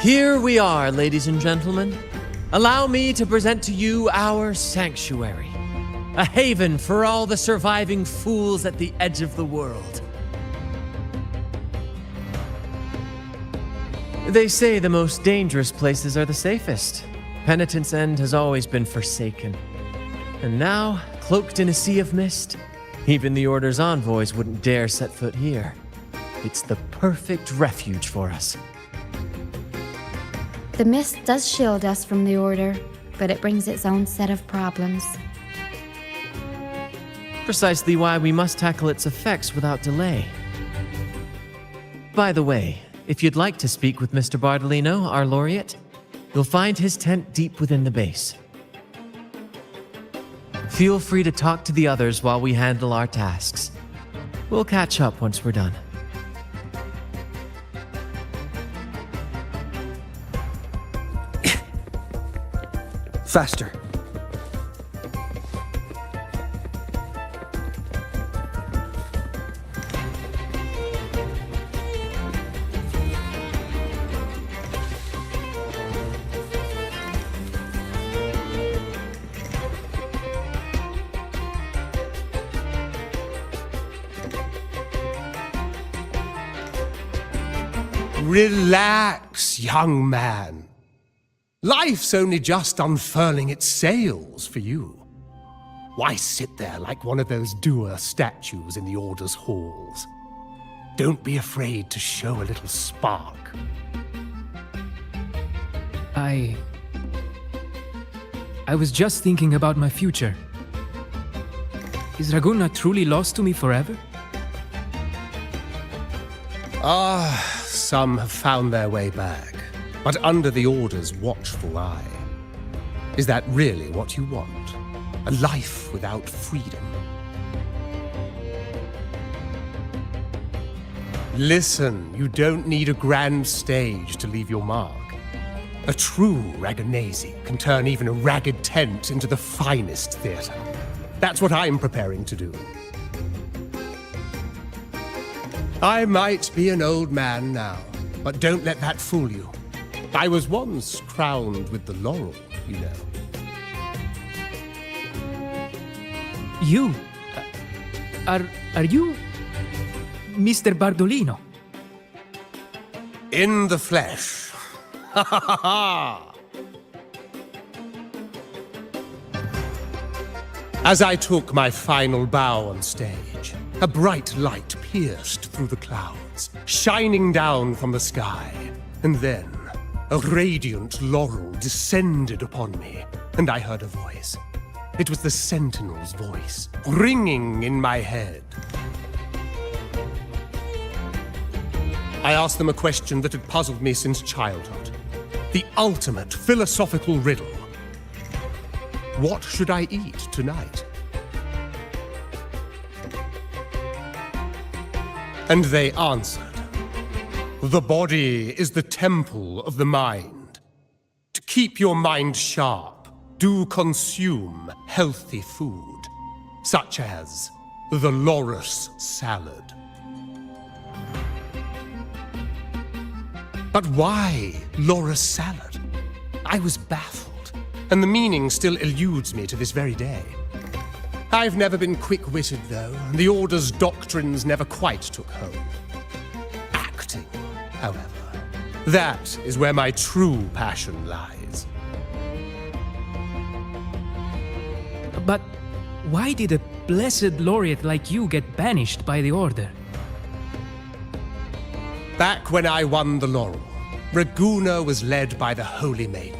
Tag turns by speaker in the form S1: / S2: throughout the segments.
S1: Here we are, ladies and gentlemen. Allow me to present to you our sanctuary, a haven for all the surviving fools at the edge of the world. They say the most dangerous places are the safest. Penitent's End has always been forsaken. And now, cloaked in a sea of mist, even the Order's envoys wouldn't dare set foot here. It's the perfect refuge for us.
S2: The mist does shield us from the Order, but it brings its own set of problems.
S1: Precisely why we must tackle its effects without delay. By the way, if you'd like to speak with Mr. Bardolino, our laureate, you'll find his tent deep within the base. Feel free to talk to the others while we handle our tasks. We'll catch up once we're done.
S3: Faster.
S4: Relax, young man. Life's only just unfurling its sails for you. Why sit there like one of those WUWA statues in the Order's halls? Don't be afraid to show a little spark.
S5: I was just thinking about my future. Is Raguna truly lost to me forever?
S4: Some have found their way back, but under the Order's watchful eye. Is that really what you want? A life without freedom? Listen, you don't need a grand stage to leave your mark. A true Raganese can turn even a ragged tent into the finest theater. That's what I'm preparing to do. I might be an old man now, but don't let that fool you. I was once crowned with the laurel, you know.
S5: You? Are you Mr. Bardolino?
S4: In the flesh. Ha ha ha ha! As I took my final bow on stage, a bright light pierced through the clouds, shining down from the sky, and then a radiant laurel descended upon me, and I heard a voice. It was the Sentinel's voice, ringing in my head. I asked them a question that had puzzled me since childhood. The ultimate philosophical riddle. What should I eat tonight? And they answered, the body is the temple of the mind. To keep your mind sharp, do consume healthy food, such as the loris salad. But why loris salad? I was baffled, and the meaning still eludes me to this very day. I've never been quick-witted, though, and the Order's doctrines never quite took hold. Acting, however, that is where my true passion lies.
S5: But why did a blessed laureate like you get banished by the Order?
S4: Back when I won the laurel, Raguna was led by the Holy Maiden.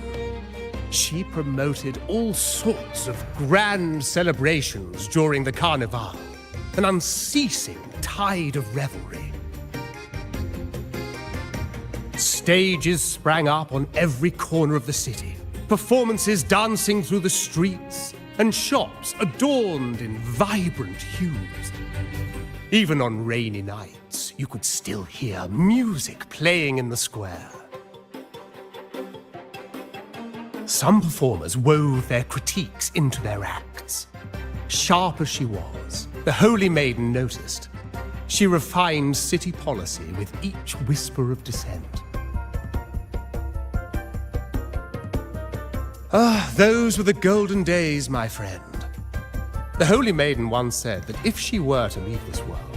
S4: She promoted all sorts of grand celebrations during the Carnival, an unceasing tide of revelry. Stages sprang up on every corner of the city, performances dancing through the streets, and shops adorned in vibrant hues. Even on rainy nights, you could still hear music playing in the square. Some performers wove their critiques into their acts. Sharp as she was, the Holy Maiden noticed. She refined city policy with each whisper of dissent. those were the golden days, my friend. The Holy Maiden once said that if she were to leave this world,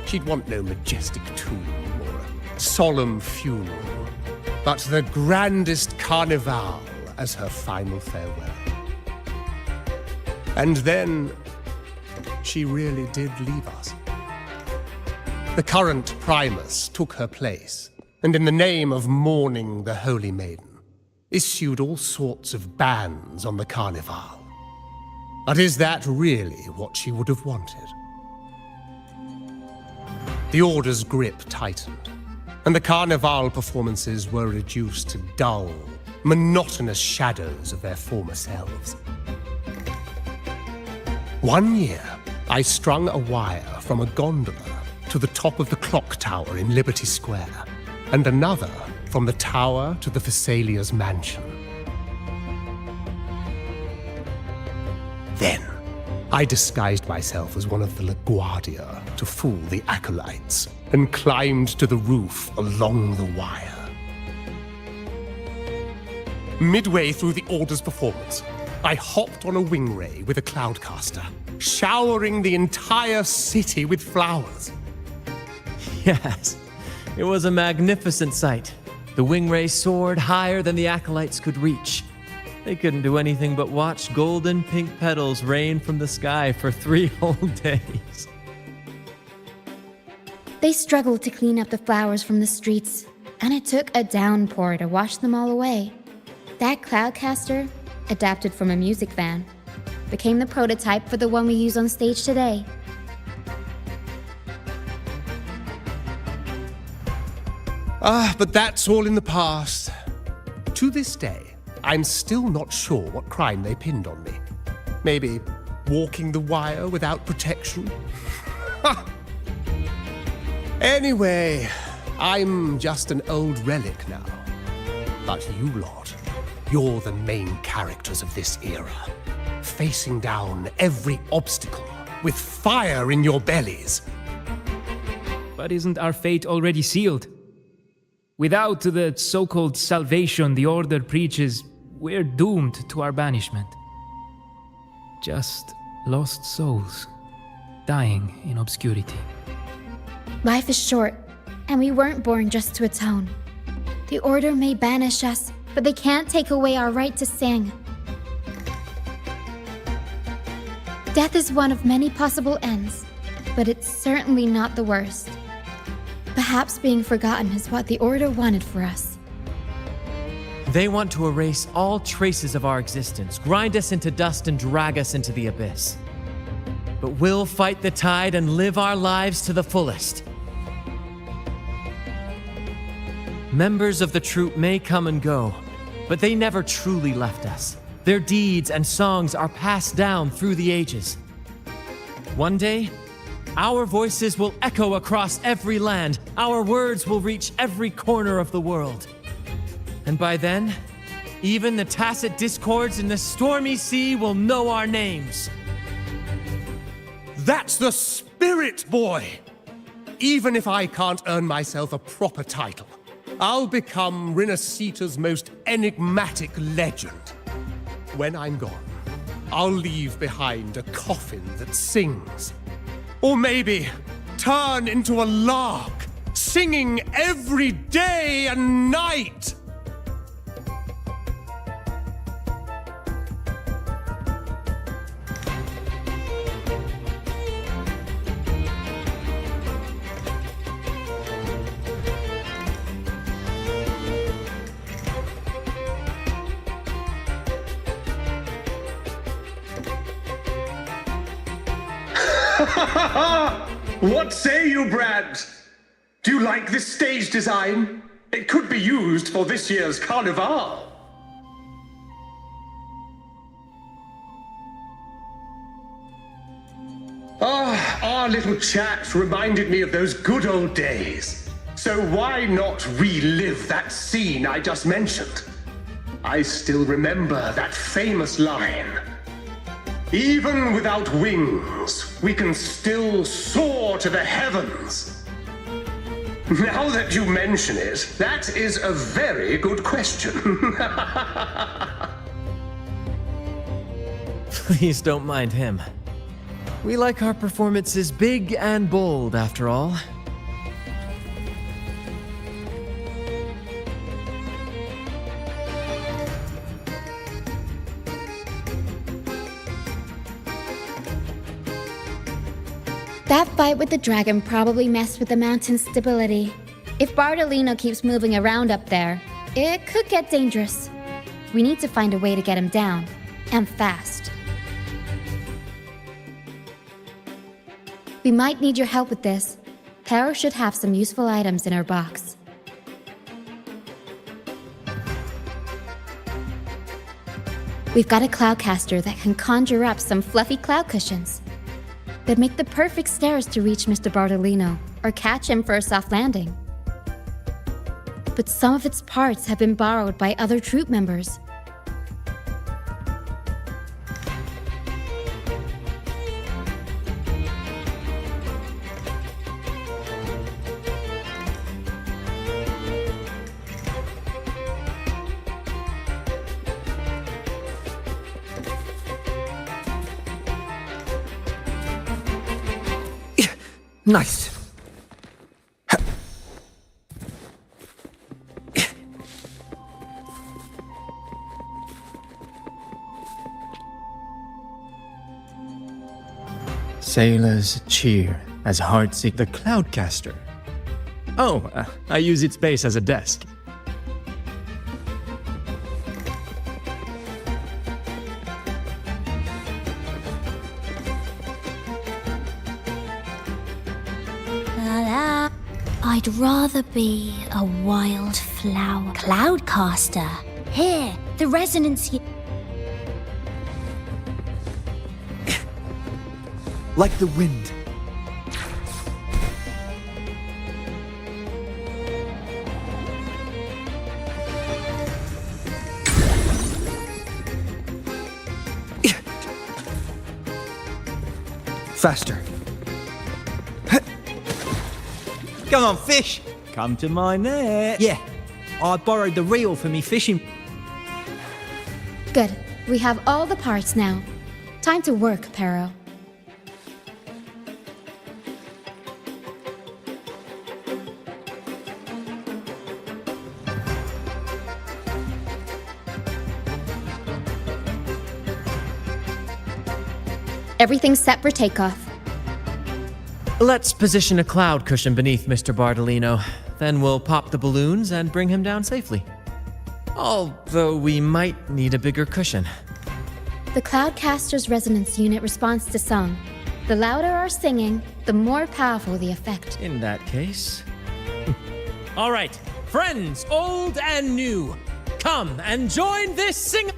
S4: she'd want no majestic tomb or a solemn funeral, but the grandest carnival as her final farewell. And then, she really did leave us. The current Primus took her place, and in the name of mourning the Holy Maiden, issued all sorts of bans on the Carnival. But is that really what she would have wanted? The Order's grip tightened, and the Carnival performances were reduced to dull, monotonous shadows of their former selves. One year, I strung a wire from a gondola to the top of the clock tower in Liberty Square, and another from the tower to the Thessalia's mansion. Then, I disguised myself as one of the LaGuardia to fool the acolytes, and climbed to the roof along the wire. Midway through the Order's performance, I hopped on a wing ray with a cloudcaster, showering the entire city with flowers.
S1: Yes, it was a magnificent sight. The wing ray soared higher than the acolytes could reach. They couldn't do anything but watch golden pink petals rain from the sky for 3 whole days.
S2: They struggled to clean up the flowers from the streets, and it took a downpour to wash them all away. That cloudcaster, adapted from a music van, became the prototype for the one we use on stage today.
S4: But that's all in the past. To this day, I'm still not sure what crime they pinned on me. Maybe walking the wire without protection? Anyway, I'm just an old relic now. But you lot, you're the main characters of this era, facing down every obstacle with fire in your bellies.
S5: But isn't our fate already sealed? Without the so-called salvation the Order preaches, we're doomed to our banishment. Just lost souls, dying in obscurity.
S2: Life is short, and we weren't born just to atone. The Order may banish us, but they can't take away our right to sing. Death is one of many possible ends, but it's certainly not the worst. Perhaps being forgotten is what the Order wanted for us.
S1: They want to erase all traces of our existence, grind us into dust and drag us into the abyss. But we'll fight the tide and live our lives to the fullest. Members of the troupe may come and go, but they never truly left us. Their deeds and songs are passed down through the ages. One day, our voices will echo across every land. Our words will reach every corner of the world. And by then, even the tacit discords in the stormy sea will know our names.
S4: That's the spirit, boy! Even if I can't earn myself a proper title, I'll become Rinasita's most enigmatic legend. When I'm gone, I'll leave behind a coffin that sings. Or maybe turn into a lark, singing every day and night.
S6: What say you, Brad? Do you like this stage design? It could be used for this year's carnival. Our little chat reminded me of those good old days. So why not relive that scene I just mentioned? I still remember that famous line. Even without wings, we can still soar to the heavens. Now that you mention it, that is a very good question.
S1: Please don't mind him. We like our performances big and bold, after all.
S2: That fight with the dragon probably messed with the mountain's stability. If Bardolino keeps moving around up there, it could get dangerous. We need to find a way to get him down, and fast. We might need your help with this. Pero should have some useful items in her box. We've got a cloudcaster that can conjure up some fluffy cloud cushions. They'd make the perfect stairs to reach Mr. Bardolino, or catch him for a soft landing. But some of its parts have been borrowed by other troop members.
S3: Nice.
S7: Sailors cheer as Heartseek the Cloudcaster. Oh, I use its base as a desk.
S8: I'd rather be a wild flower. Cloudcaster. Here, the resonance.
S3: Like the wind. Faster.
S9: Come on, fish! Come to my net. Yeah, I borrowed the reel for me fishing.
S2: Good. We have all the parts now. Time to work, Pero. Everything's set for takeoff.
S1: Let's position a cloud cushion beneath Mr. Bardolino. Then we'll pop the balloons and bring him down safely. Although we might need a bigger cushion.
S2: The Cloudcaster's resonance unit responds to song. The louder our singing, the more powerful the effect.
S1: In that case...
S10: All right, friends, old and new, come and join this sing...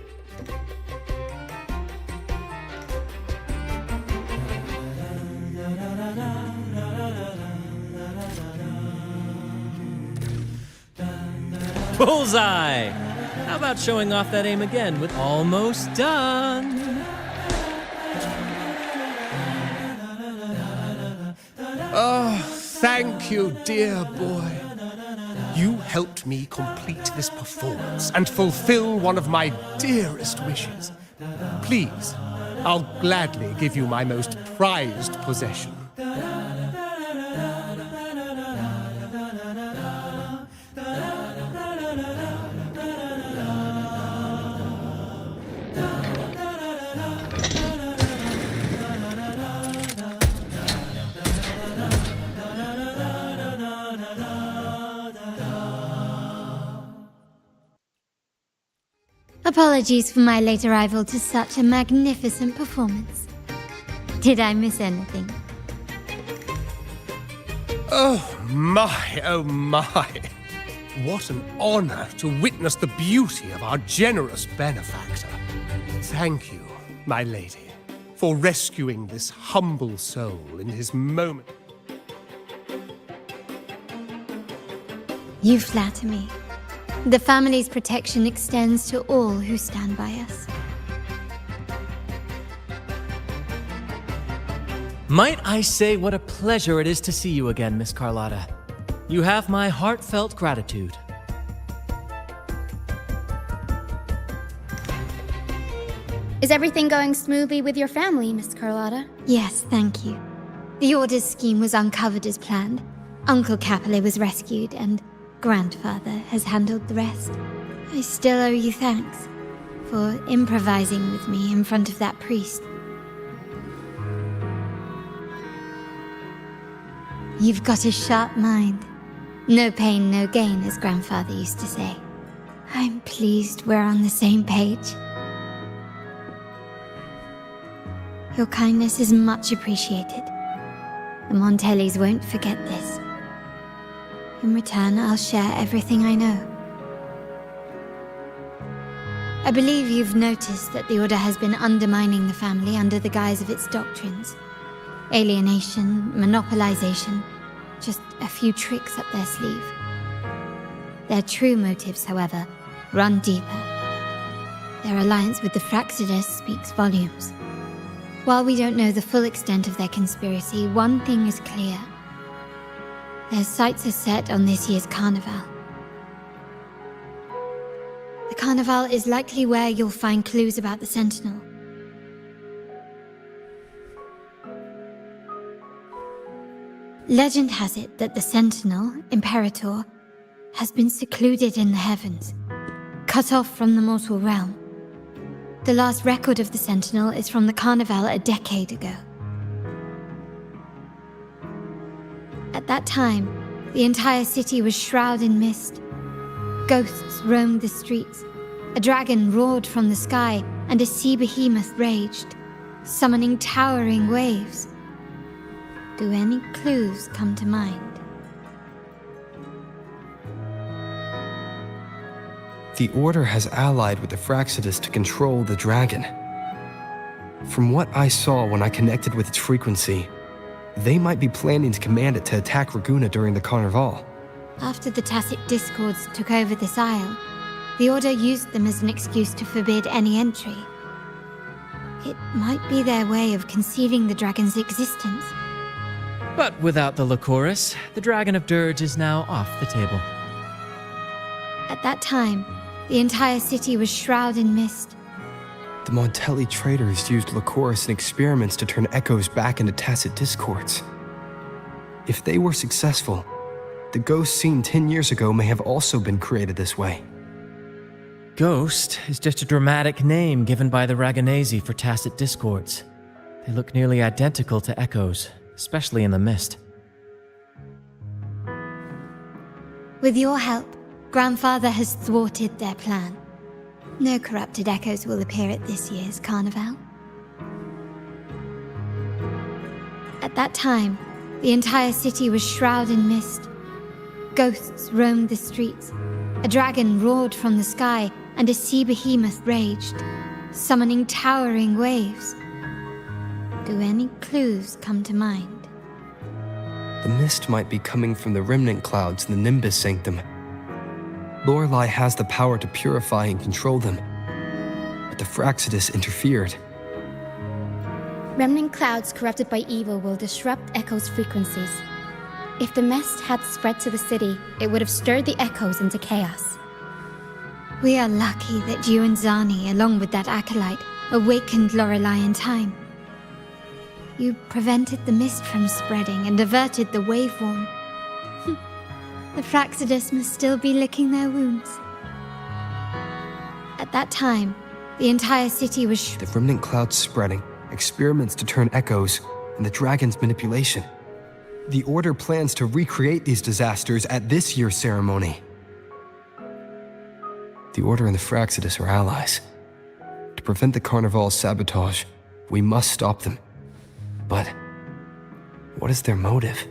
S10: Bullseye! How about showing off that aim again with almost done?
S4: Oh, thank you, dear boy. You helped me complete this performance and fulfill one of my dearest wishes. Please, I'll gladly give you my most prized possession.
S8: Apologies for my late arrival to such a magnificent performance. Did I miss anything?
S4: Oh my, oh my. What an honor to witness the beauty of our generous benefactor. Thank you, my lady, for rescuing this humble soul in his moment.
S8: You flatter me. The family's protection extends to all who stand by us.
S1: Might I say what a pleasure it is to see you again, Miss Carlotta. You have my heartfelt gratitude.
S2: Is everything going smoothly with your family, Miss Carlotta?
S8: Yes, thank you. The Order's scheme was uncovered as planned. Uncle Capilet was rescued, and Grandfather has handled the rest. I still owe you thanks for improvising with me in front of that priest. You've got a sharp mind. No pain, no gain, as Grandfather used to say. I'm pleased we're on the same page. Your kindness is much appreciated. The Montellis won't forget this. In return, I'll share everything I know. I believe you've noticed that the Order has been undermining the family under the guise of its doctrines. Alienation, monopolization, just a few tricks up their sleeve. Their true motives, however, run deeper. Their alliance with the Fraxidus speaks volumes. While we don't know the full extent of their conspiracy, one thing is clear. Their sights are set on this year's carnival. The carnival is likely where you'll find clues about the Sentinel. Legend has it that the Sentinel, Imperator, has been secluded in the heavens, cut off from the mortal realm. The last record of the Sentinel is from the Carnival a decade ago. At that time, the entire city was shrouded in mist. Ghosts roamed the streets. A dragon roared from the sky, and a sea behemoth raged, summoning towering waves. Do any clues come to mind?
S11: The Order has allied with the Fraxidus to control the dragon. From what I saw when I connected with its frequency, they might be planning to command it to attack Raguna during the Carnival.
S8: After the Tacit Discords took over this isle, the Order used them as an excuse to forbid any entry. It might be their way of concealing the dragon's existence.
S1: But without the Lycoris, the Dragon of Dirge is now off the table.
S8: At that time, the entire city was shrouded in mist.
S11: The Montelli traders used Lycoris in experiments to turn echoes back into Tacit Discords. If they were successful, the ghost seen 10 years ago may have also been created this way.
S1: Ghost is just a dramatic name given by the Raganesi for Tacit Discords. They look nearly identical to echoes, especially in the mist.
S8: With your help, Grandfather has thwarted their plan. No corrupted echoes will appear at this year's carnival. At that time, the entire city was shrouded in mist. Ghosts roamed the streets. A dragon roared from the sky, and a sea behemoth raged, summoning towering waves. Do any clues come to mind?
S11: The mist might be coming from the remnant clouds in the Nimbus Sanctum. Lorelei has the power to purify and control them, but the Fraxidus interfered.
S2: Remnant clouds corrupted by evil will disrupt Echo's frequencies. If the mist had spread to the city, it would have stirred the echoes into chaos.
S8: We are lucky that you and Zani, along with that acolyte, awakened Lorelei in time. You prevented the mist from spreading and averted the waveworm. The Fraxidus must still be licking their wounds. At that time, the entire city was
S11: The remnant clouds spreading, experiments to turn echoes, and the dragon's manipulation. The Order plans to recreate these disasters at this year's ceremony. The Order and the Fraxidus are allies. To prevent the Carnival's sabotage, we must stop them. But what is their motive?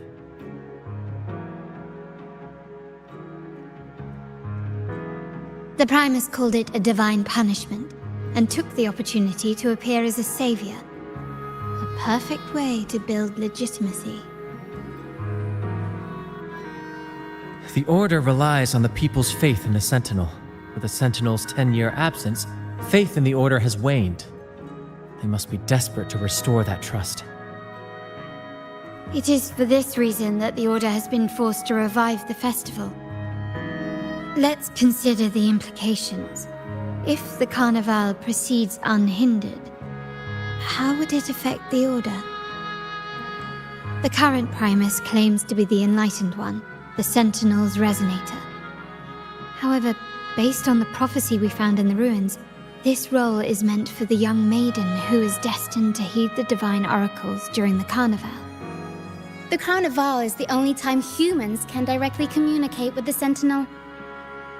S8: The Primus called it a divine punishment, and took the opportunity to appear as a savior. A perfect way to build legitimacy.
S1: The Order relies on the people's faith in the Sentinel. With the Sentinel's 10-year absence, faith in the Order has waned. They must be desperate to restore that trust.
S8: It is for this reason that the Order has been forced to revive the festival. Let's consider the implications. If the Carnival proceeds unhindered, how would it affect the Order? The current Primus claims to be the Enlightened One, the Sentinel's Resonator. However, based on the prophecy we found in the ruins, this role is meant for the young maiden who is destined to heed the divine oracles during the Carnival.
S2: The Carnival is the only time humans can directly communicate with the Sentinel.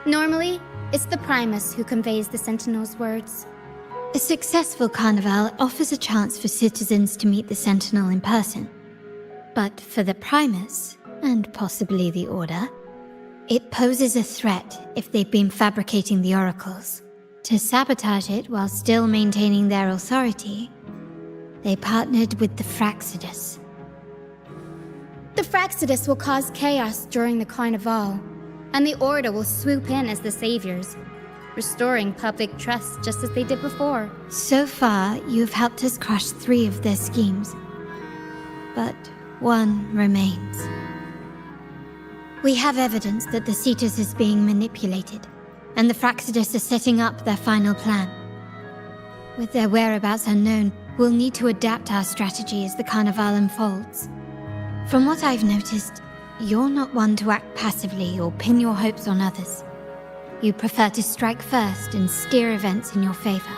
S2: Normally, it's the Primus who conveys the Sentinel's words.
S8: A successful Carnival offers a chance for citizens to meet the Sentinel in person. But for the Primus, and possibly the Order, it poses a threat if they've been fabricating the oracles. To sabotage it while still maintaining their authority, they partnered with the Fraxidus.
S2: The Fraxidus will cause chaos during the Carnival, and the Order will swoop in as the saviors, restoring public trust just as they did before.
S8: So far, you've helped us crush 3 of their schemes. But one remains. We have evidence that the Cetus is being manipulated, and the Fraxidus are setting up their final plan. With their whereabouts unknown, we'll need to adapt our strategy as the Carnival unfolds. From what I've noticed, you're not one to act passively or pin your hopes on others. You prefer to strike first and steer events in your favor.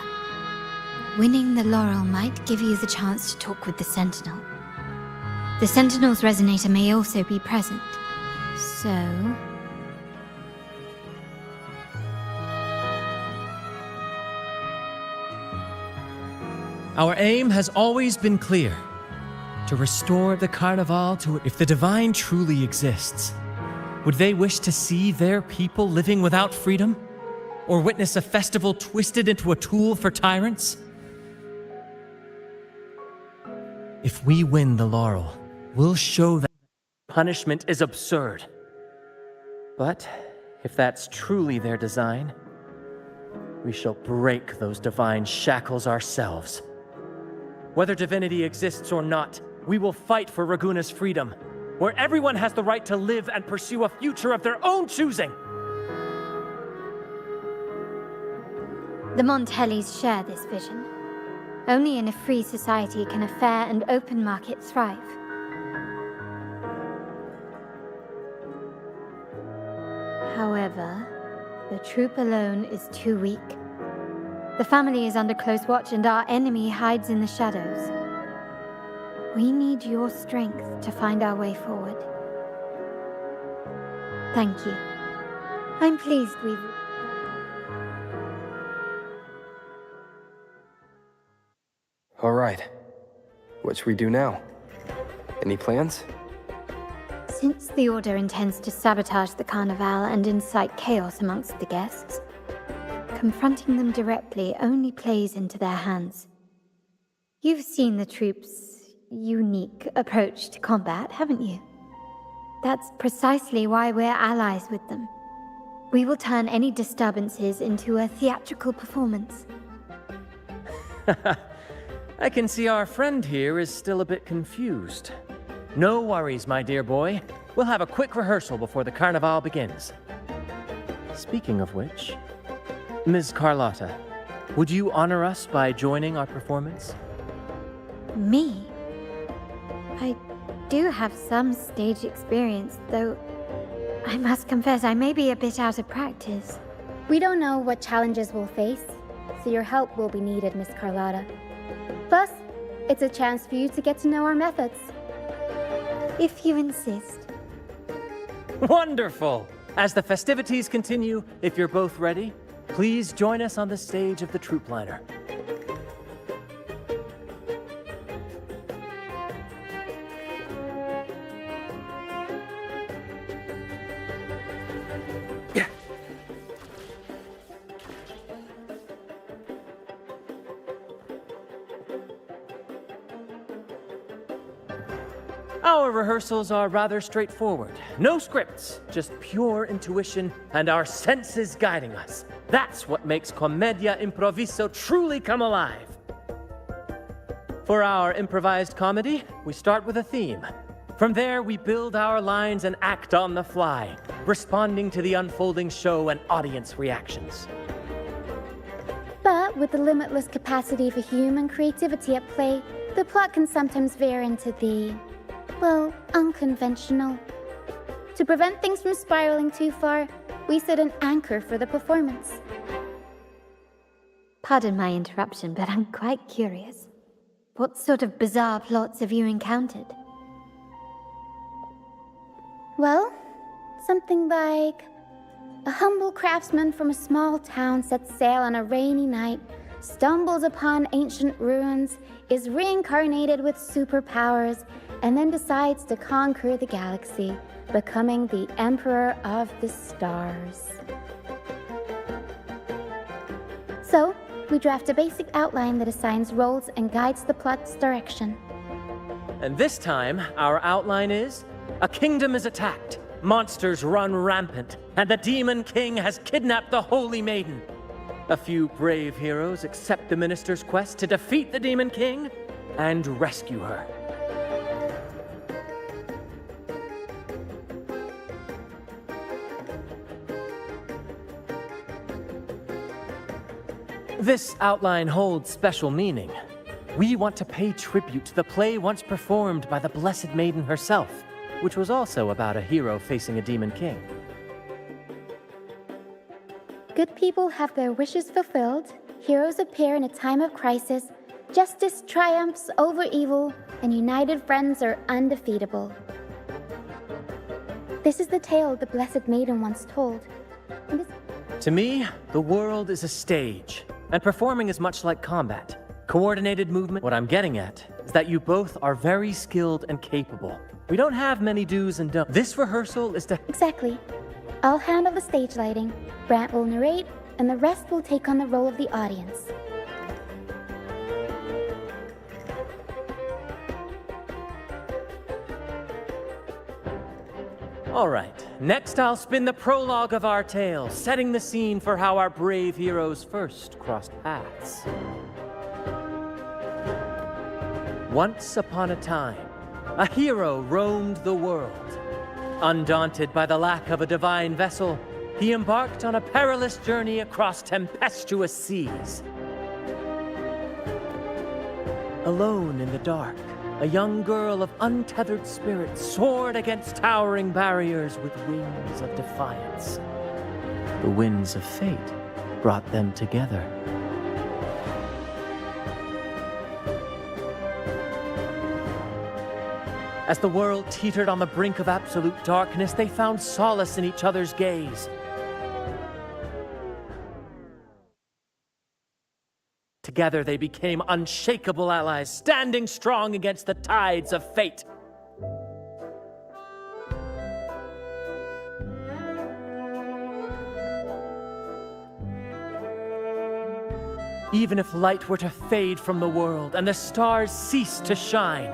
S8: Winning the laurel might give you the chance to talk with the Sentinel. The Sentinel's Resonator may also be present, so...
S1: Our aim has always been clear. To restore the Carnival to... If the Divine truly exists, would they wish to see their people living without freedom? Or witness a festival twisted into a tool for tyrants? If we win the laurel, we'll show that punishment is absurd. But if that's truly their design, we shall break those divine shackles ourselves. Whether divinity exists or not, we will fight for Raguna's freedom, where everyone has the right to live and pursue a future of their own choosing.
S8: The Montellys share this vision. Only in a free society can a fair and open market thrive. However, the troop alone is too weak. The family is under close watch and our enemy hides in the shadows. We need your strength to find our way forward. Thank you. I'm pleased we've...
S11: All right. What should we do now? Any plans?
S8: Since the Order intends to sabotage the Carnival and incite chaos amongst the guests, confronting them directly only plays into their hands. You've seen the troops' unique approach to combat, haven't you? That's precisely why we're allies with them. We will turn any disturbances into a theatrical performance.
S1: I can see our friend here is still a bit confused. No worries, my dear boy. We'll have a quick rehearsal before the Carnival begins. Speaking of which, Ms. Carlotta, would you honor us by joining our performance?
S8: Me? I do have some stage experience, though I must confess I may be a bit out of practice.
S2: We don't know what challenges we'll face, so your help will be needed, Miss Carlotta. Plus, it's a chance for you to get to know our methods.
S8: If you insist.
S1: Wonderful! As the festivities continue, if you're both ready, please join us on the stage of the troop liner. Our rehearsals are rather straightforward. No scripts, just pure intuition and our senses guiding us. That's what makes Commedia Improviso truly come alive. For our improvised comedy, we start with a theme. From there, we build our lines and act on the fly, responding to the unfolding show and audience reactions.
S2: with the limitless capacity for human creativity at play, the plot can sometimes veer into the, well, unconventional. To prevent things from spiraling too far, we set an anchor for the performance.
S8: Pardon my interruption, but I'm quite curious. What sort of bizarre plots have you encountered?
S2: Well, something like a humble craftsman from a small town sets sail on a rainy night, stumbles upon ancient ruins, is reincarnated with superpowers, and then decides to conquer the galaxy, becoming the Emperor of the Stars. So, we draft a basic outline that assigns roles and guides the plot's direction.
S10: And this time, our outline is: a kingdom is attacked, monsters run rampant, and the Demon King has kidnapped the Holy Maiden. A few brave heroes accept the Minister's quest to defeat the Demon King and rescue her. This outline holds special meaning. We want to pay tribute to the play once performed by the Blessed Maiden herself, which was also about a hero facing a Demon King.
S2: Good people have their wishes fulfilled, heroes appear in a time of crisis, justice triumphs over evil, and united friends are undefeatable. This is the tale the Blessed Maiden once told.
S10: To me, the world is a stage, and performing is much like combat. Coordinated movement. What I'm getting at is that you both are very skilled and capable. We don't have many do's and don'ts. This rehearsal is to...
S2: Exactly. I'll handle the stage lighting, Brant will narrate, and the rest will take on the role of the audience.
S10: All right, next I'll spin the prologue of our tale, setting the scene for how our brave heroes first crossed paths. Once upon a time, a hero roamed the world. Undaunted by the lack of a divine vessel, he embarked on a perilous journey across tempestuous seas. Alone in the dark, a young girl of untethered spirit soared against towering barriers with wings of defiance. The winds of fate brought them together. As the world teetered on the brink of absolute darkness, they found solace in each other's gaze. Together they became unshakable allies, standing strong against the tides of fate. Even if light were to fade from the world and the stars cease to shine,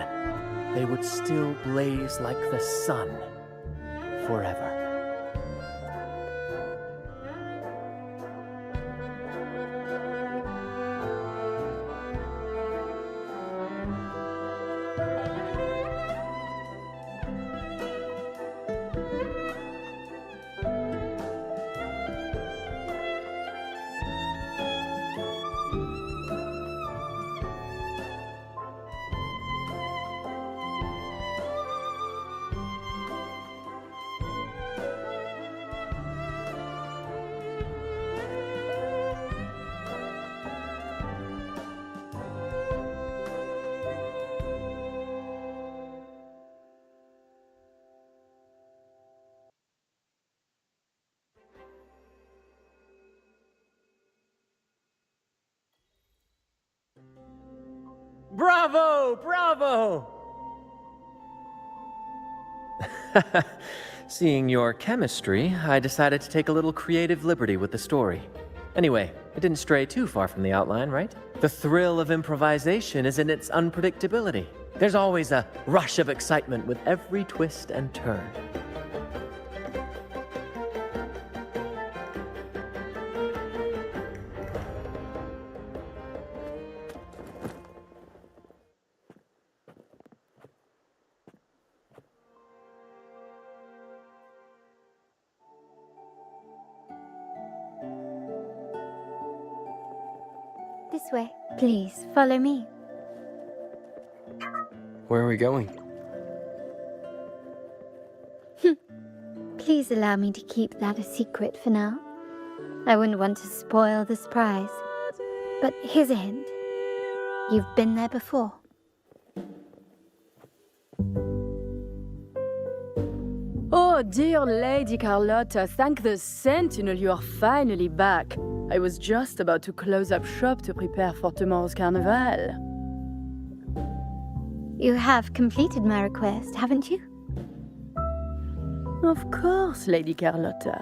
S10: they would still blaze like the sun forever. Bravo! Bravo! Seeing your chemistry, I decided to take a little creative liberty with the story. Anyway, it didn't stray too far from the outline, right? The thrill of improvisation is in its unpredictability. There's always a rush of excitement with every twist and turn.
S8: this way. Please, follow me.
S11: Where are we going?
S8: Please allow me to keep that a secret for now. I wouldn't want to spoil the surprise. But here's a hint. You've been there before.
S12: Oh, dear Lady Carlotta, thank the Sentinel you are finally back. I was just about to close up shop to prepare for tomorrow's carnival.
S8: You have completed my request, haven't you?
S12: Of course, Lady Carlotta.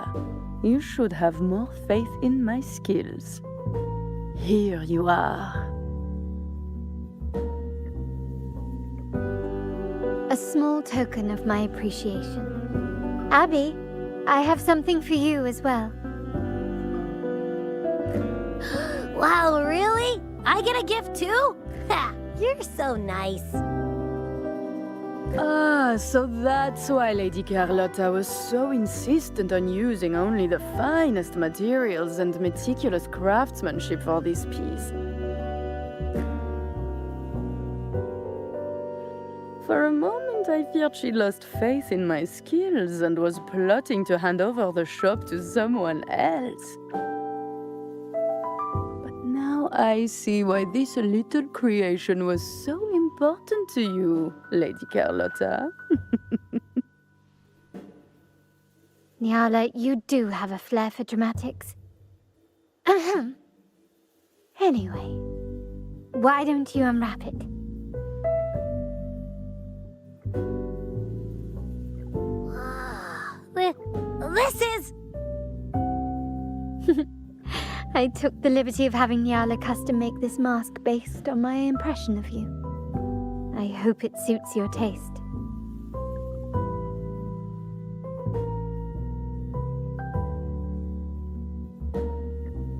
S12: You should have more faith in my skills. Here you are.
S8: A small token of my appreciation. Abby, I have something for you as well.
S13: Wow, really? I get a gift too? Ha! You're so nice.
S12: Ah, so that's why Lady Carlotta was so insistent on using only the finest materials and meticulous craftsmanship for this piece. For a moment, I feared she lost faith in my skills and was plotting to hand over the shop to someone else. But now I see why this little creation was so important to you, Lady Carlotta.
S8: Nyala, you do have a flair for dramatics. Ahem. Anyway, why don't you unwrap it?
S13: This is...
S8: I took the liberty of having Nyala custom make this mask based on my impression of you. I hope it suits your taste.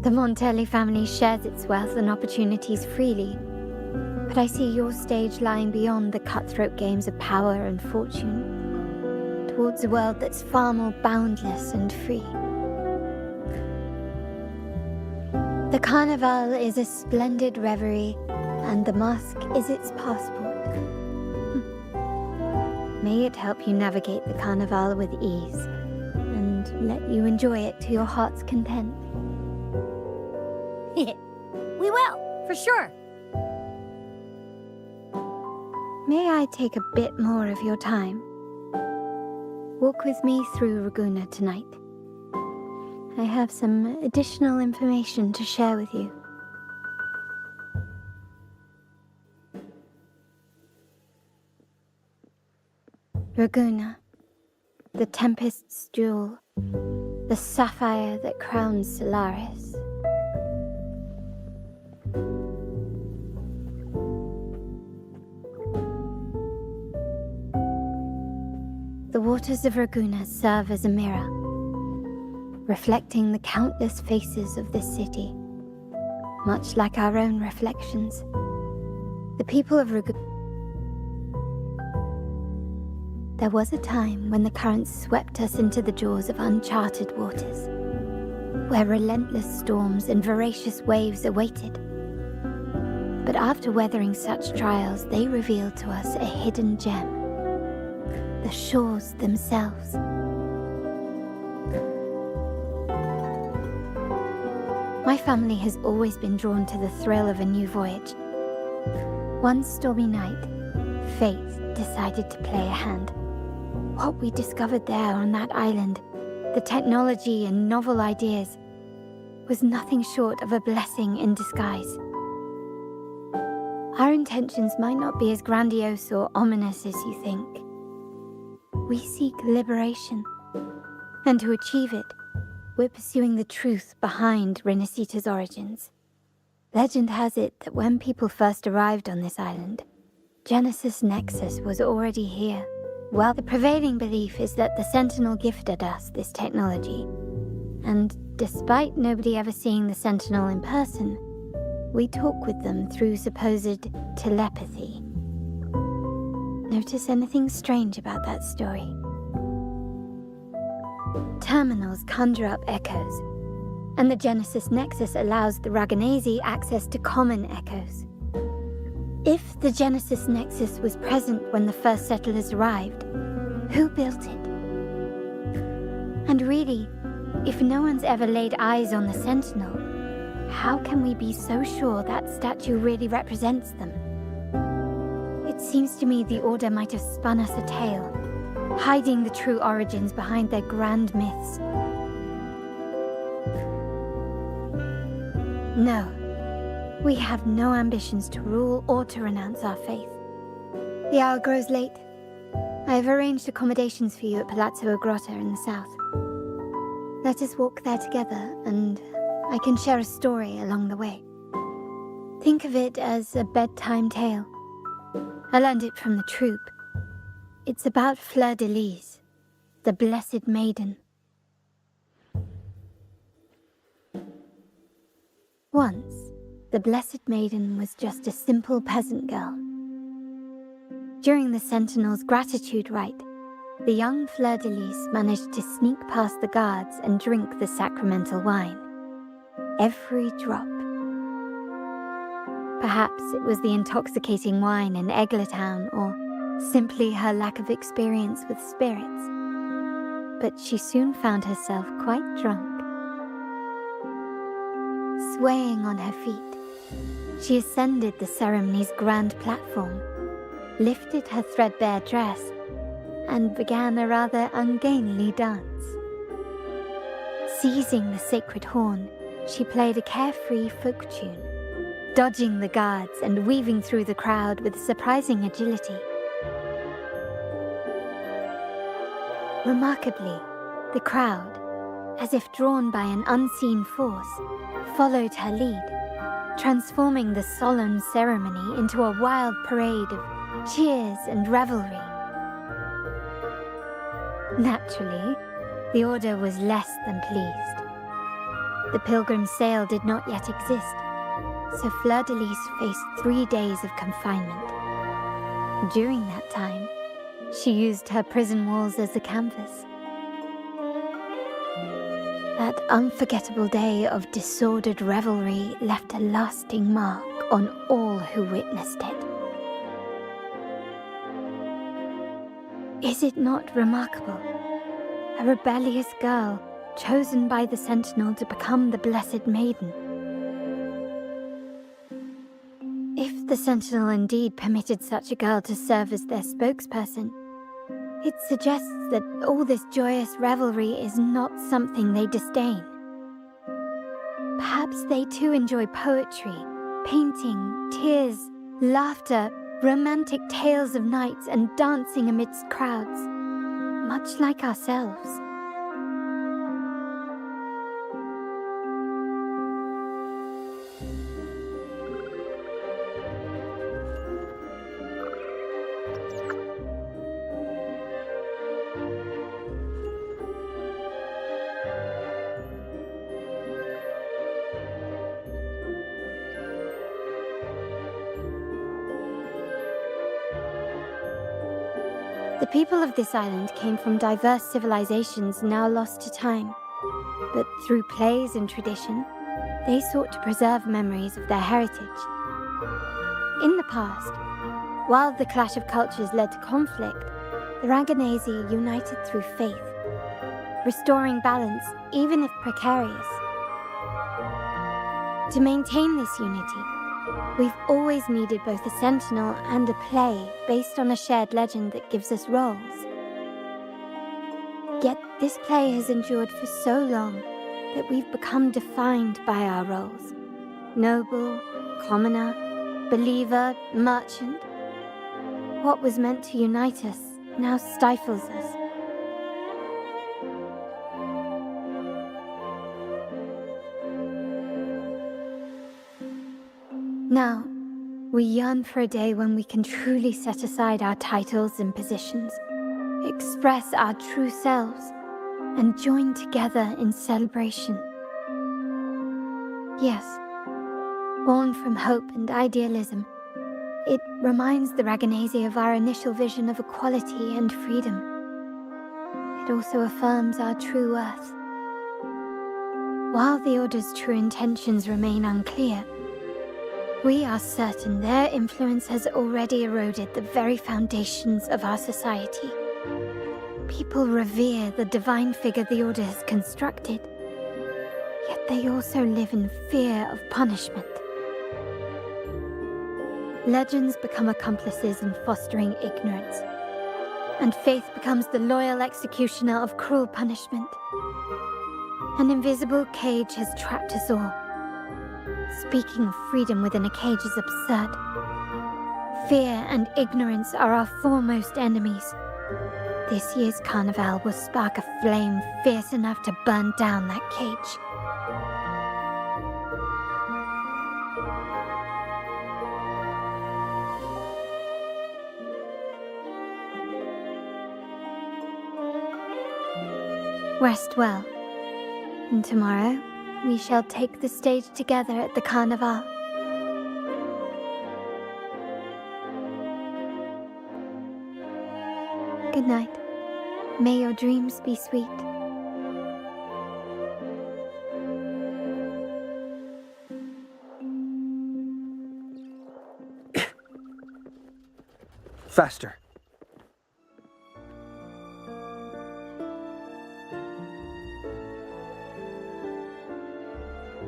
S8: The Montelli family shares its wealth and opportunities freely, but I see your stage lying beyond the cutthroat games of power and fortune, towards a world that's far more boundless and free. The Carnival is a splendid reverie, and the mask is its passport. May it help you navigate the Carnival with ease, and let you enjoy it to your heart's content.
S13: We will, for sure.
S8: May I take a bit more of your time? Walk with me through Ragusa tonight. I have some additional information to share with you. Ragusa, the Tempest's jewel, the sapphire that crowns Solaris. The waters of Ragusa serve as a mirror, reflecting the countless faces of this city, much like our own reflections. The people of Ragusa. There was a time when the currents swept us into the jaws of uncharted waters, where relentless storms and voracious waves awaited. But after weathering such trials, they revealed to us a hidden gem. The shores themselves. My family has always been drawn to the thrill of a new voyage. One stormy night, fate decided to play a hand. What we discovered there on that island, the technology and novel ideas, was nothing short of a blessing in disguise. Our intentions might not be as grandiose or ominous as you think. We seek liberation, and to achieve it, we're pursuing the truth behind Renacita's origins. Legend has it that when people first arrived on this island, Genesis Nexus was already here. While the prevailing belief is that the Sentinel gifted us this technology, and despite nobody ever seeing the Sentinel in person, we talk with them through supposed telepathy. Notice anything strange about that story? Terminals conjure up echoes, and the Genesis Nexus allows the Raganazi access to common echoes. If the Genesis Nexus was present when the first settlers arrived, who built it? And really, if no one's ever laid eyes on the Sentinel, how can we be so sure that statue really represents them? It seems to me the Order might have spun us a tale, hiding the true origins behind their grand myths. No, we have no ambitions to rule or to renounce our faith. The hour grows late. I have arranged accommodations for you at Palazzo Grotta in the south. Let us walk there together, and I can share a story along the way. Think of it as a bedtime tale. I learned it from the troop. It's about Fleur de Lis, the Blessed Maiden. Once, the Blessed Maiden was just a simple peasant girl. During the Sentinel's gratitude rite, the young Fleur de Lis managed to sneak past the guards and drink the sacramental wine. Every drop. Perhaps it was the intoxicating wine in Eggletown, or simply her lack of experience with spirits. But she soon found herself quite drunk. Swaying on her feet, she ascended the ceremony's grand platform, lifted her threadbare dress, and began a rather ungainly dance. Seizing the sacred horn, she played a carefree folk tune, dodging the guards and weaving through the crowd with surprising agility. Remarkably, the crowd, as if drawn by an unseen force, followed her lead, transforming the solemn ceremony into a wild parade of cheers and revelry. Naturally, the Order was less than pleased. The pilgrim sale did not yet exist, so Fleur de Lis faced 3 days of confinement. During that time, she used her prison walls as a canvas. That unforgettable day of disordered revelry left a lasting mark on all who witnessed it. Is it not remarkable? A rebellious girl chosen by the Sentinel to become the Blessed Maiden. If the Sentinel indeed permitted such a girl to serve as their spokesperson, it suggests that all this joyous revelry is not something they disdain. Perhaps they too enjoy poetry, painting, tears, laughter, romantic tales of nights, and dancing amidst crowds, much like ourselves. The people of this island came from diverse civilizations now lost to time, but through plays and tradition, they sought to preserve memories of their heritage. In the past, while the clash of cultures led to conflict, the Raganazi united through faith, restoring balance even if precarious. To maintain this unity, we've always needed both a sentinel and a play based on a shared legend that gives us roles. Yet this play has endured for so long that we've become defined by our roles. Noble, commoner, believer, merchant. What was meant to unite us now stifles us. Now, we yearn for a day when we can truly set aside our titles and positions, express our true selves, and join together in celebration. Yes, born from hope and idealism, it reminds the Raganazi of our initial vision of equality and freedom. It also affirms our true worth. While the Order's true intentions remain unclear, we are certain their influence has already eroded the very foundations of our society. People revere the divine figure the Order has constructed, yet they also live in fear of punishment. Legends become accomplices in fostering ignorance, and faith becomes the loyal executioner of cruel punishment. An invisible cage has trapped us all. Speaking of freedom within a cage is absurd. Fear and ignorance are our foremost enemies. This year's carnival will spark a flame fierce enough to burn down that cage. Rest well, and tomorrow we shall take the stage together at the carnival. Good night. May your dreams be sweet.
S3: Faster.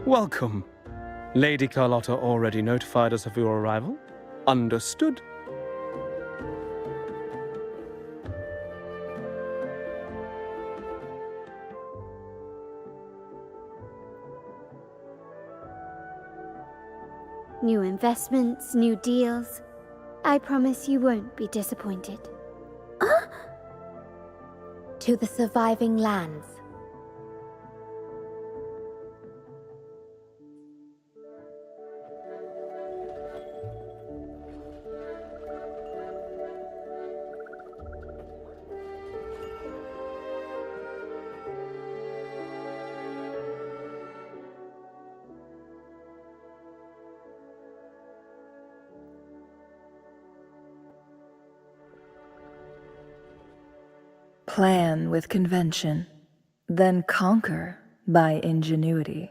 S14: Welcome. Lady Carlotta already notified us of your arrival. Understood.
S8: New investments, new deals. I promise you won't be disappointed.
S2: To the surviving lands.
S15: Plan with convention, then conquer by ingenuity.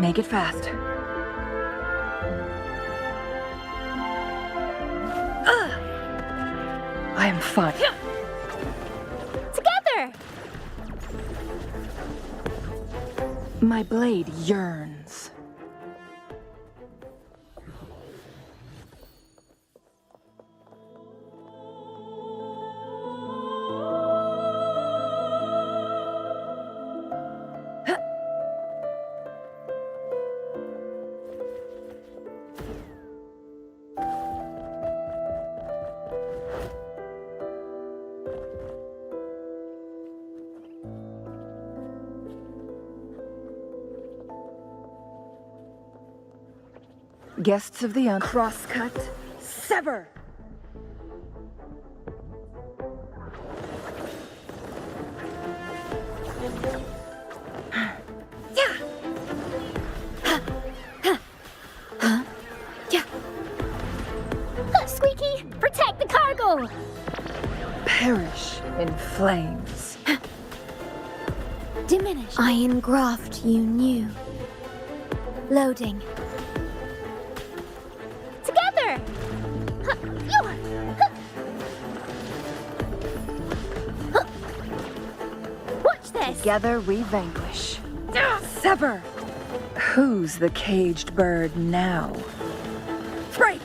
S15: Make it fast. I am fine.
S13: Together!
S15: My blade yearns. Guests of the crosscut, sever!
S13: Squeaky, protect the cargo!
S15: Perish in flames.
S13: Diminish.
S8: Iron graft you knew. Loading.
S13: Together! Watch this!
S15: Together we vanquish. Sever! Who's the caged bird now? Break!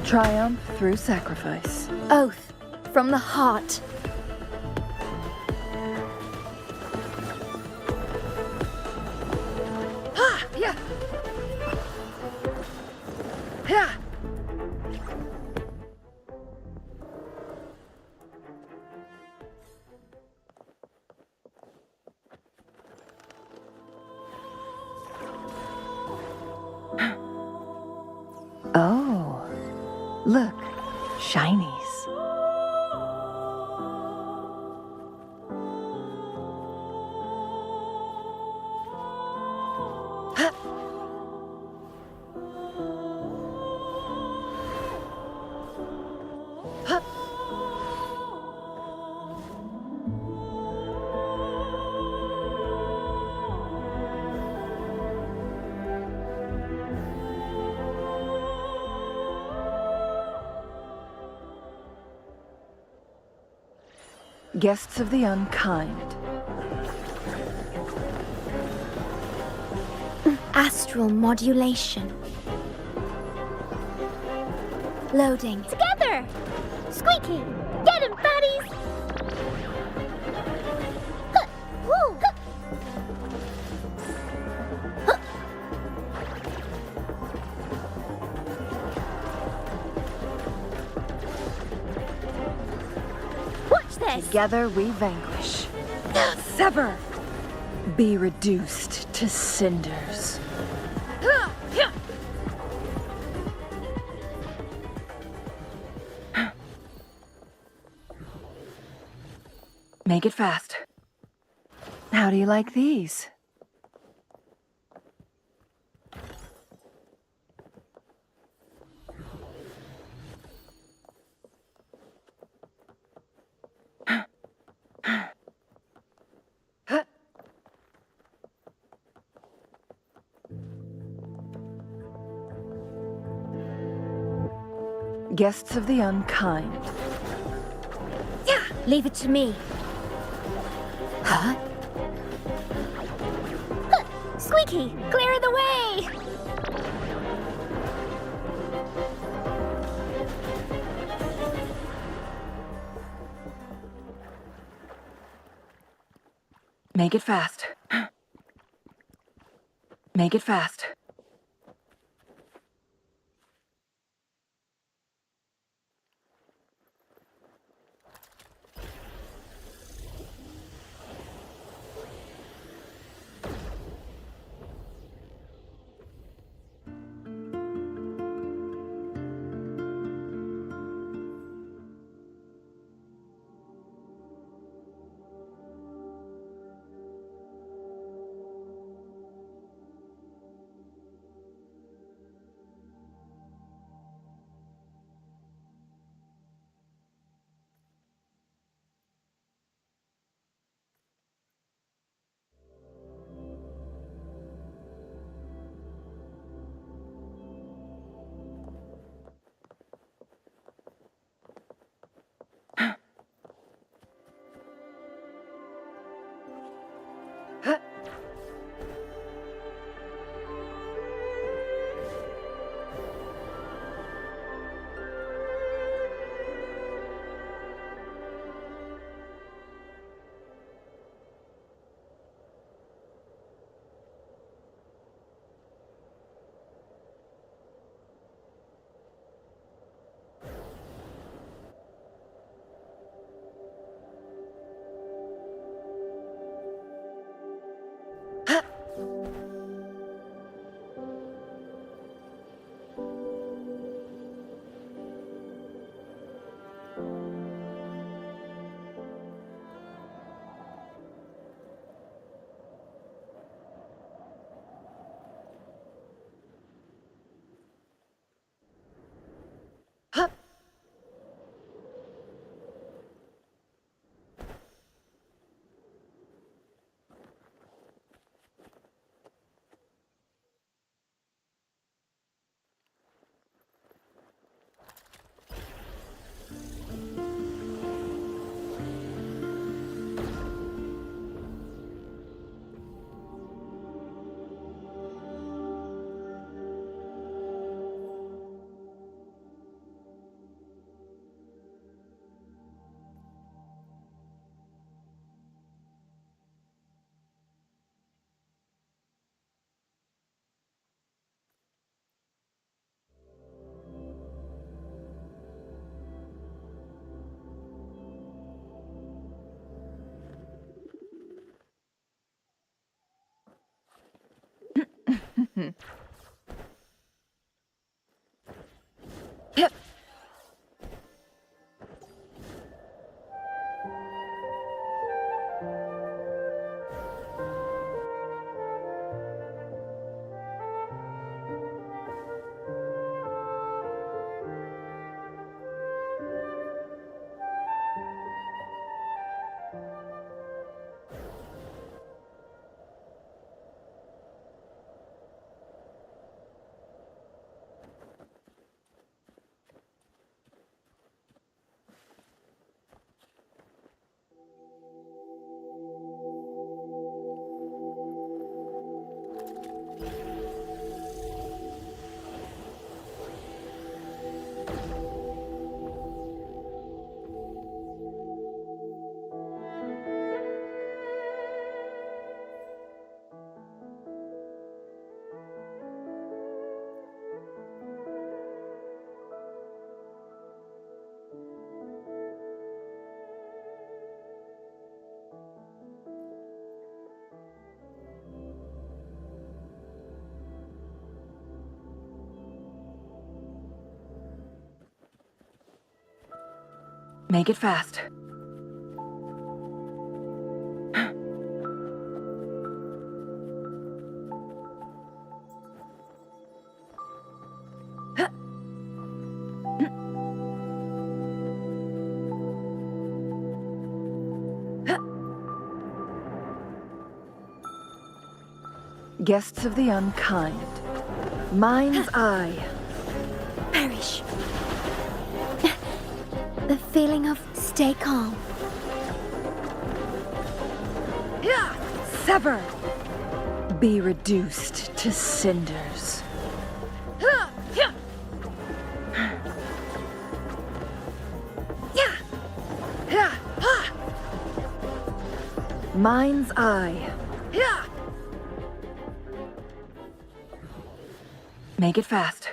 S15: Triumph through sacrifice.
S8: Oath from the heart.
S15: Yeah. Yeah. Oh, look, shinies. Guests of the unkind.
S8: Astral modulation. Loading.
S13: Together! Squeaky, get him, buddies! Woo! Watch this!
S15: Together we vanquish. Sever! Be reduced to cinders. Make it fast. How do you like these? Guests of the unkind.
S13: Yeah, leave it to me.
S8: Huh?
S13: Squeaky, clear the way!
S15: Make it fast. Make it fast. Yep. Make it fast. Guests of the unkind. Mind's eye.
S2: Perish. The feeling of stay calm.
S15: Sever. Be reduced to cinders. Mind's eye. Make it fast.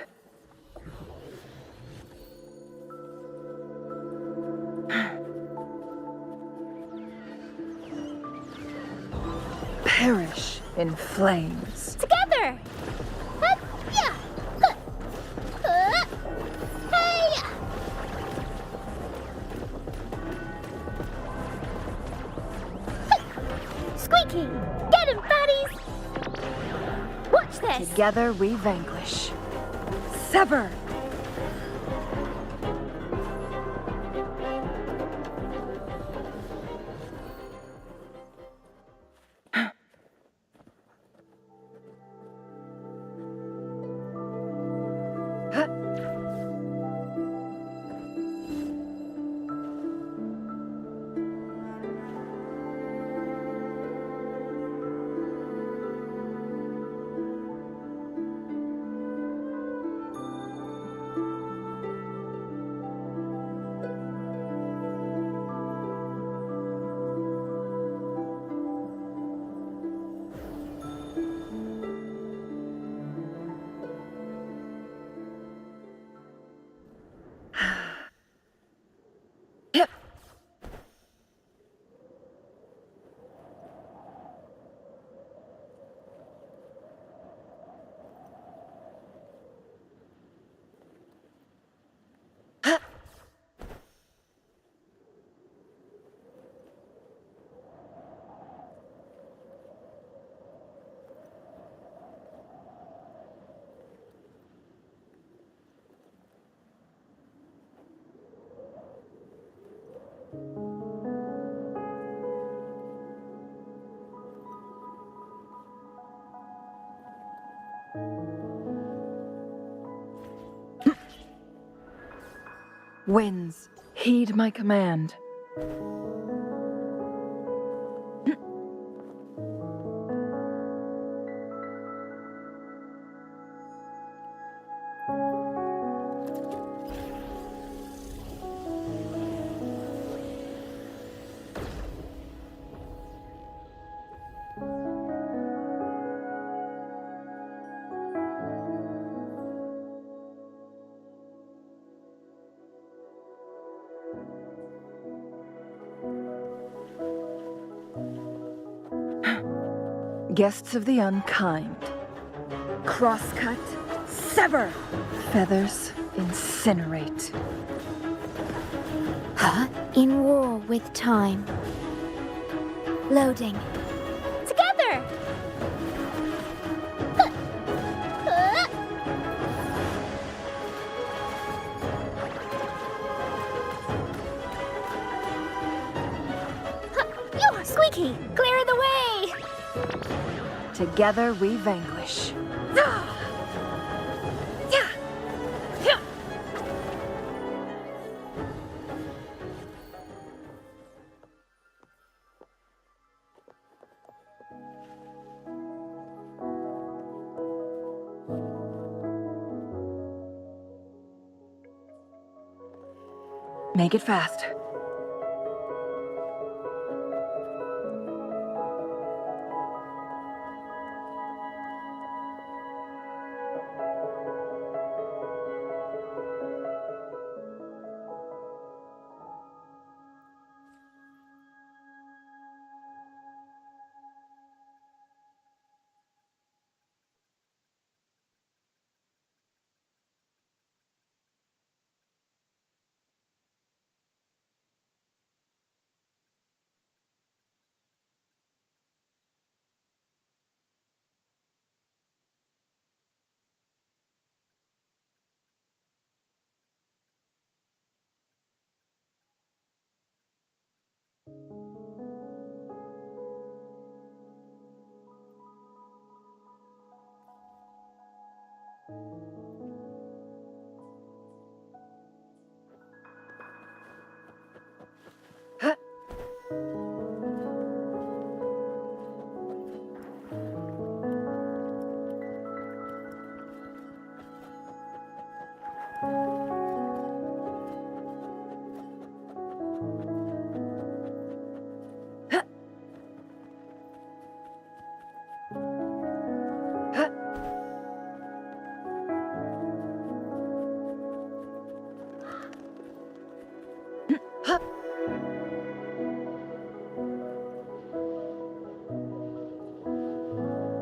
S15: Perish in flames.
S13: Together! Hey! Squeaky! Get him, fatties! Watch this!
S15: Together we vanquish. Sever! Winds, heed my command. Guests of the unkind. Crosscut. Sever. Feathers. Incinerate.
S2: Huh? In war with time. Loading.
S13: Together! You, Squeaky! Clear the way!
S15: Together we vanquish. Make it fast.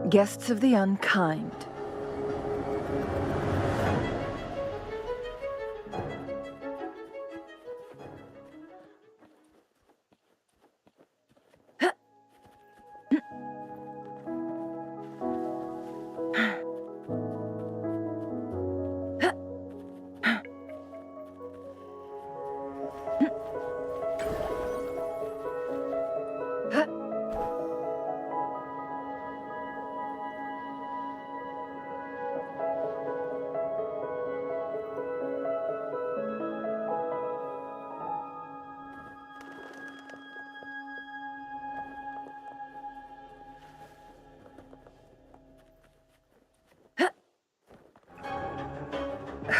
S15: Guests of the unkind.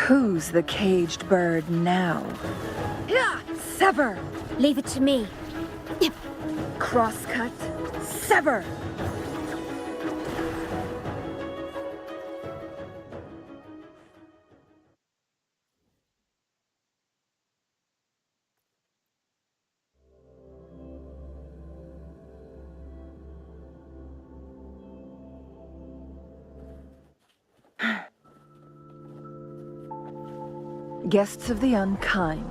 S15: Who's the caged bird now? Sever!
S2: Leave it to me.
S15: Crosscut. Sever! Guests of the unkind.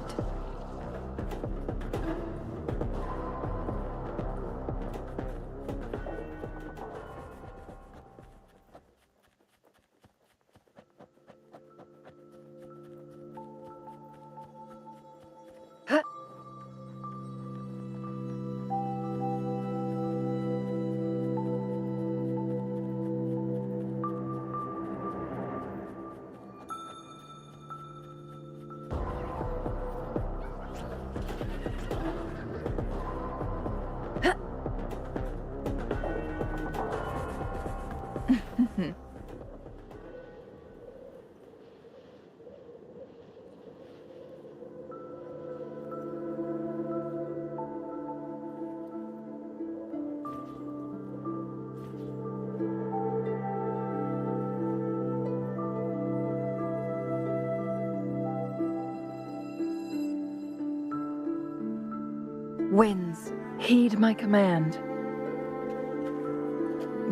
S15: Winds, heed my command.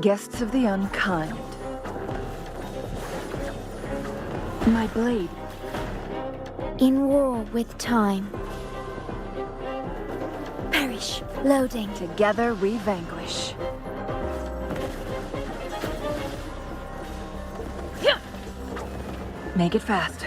S15: Guests of the unkind. My blade.
S8: In war with time. Perish. Loading.
S15: Together we vanquish. Make it fast.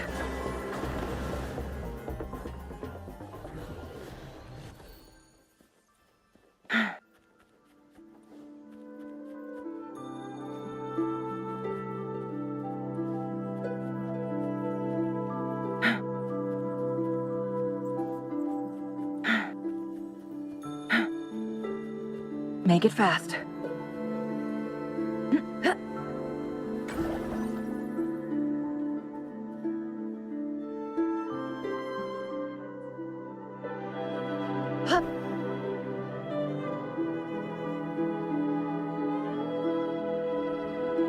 S15: Make it fast.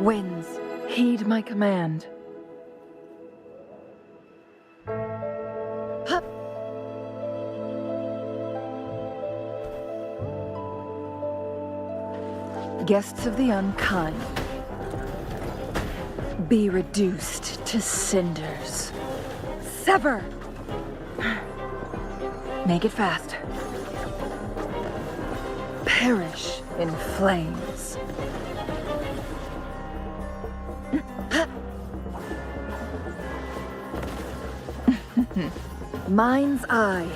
S15: Winds, heed my command. Guests of the unkind, be reduced to cinders. Sever! Make it fast. Perish in flames. Mind's eye.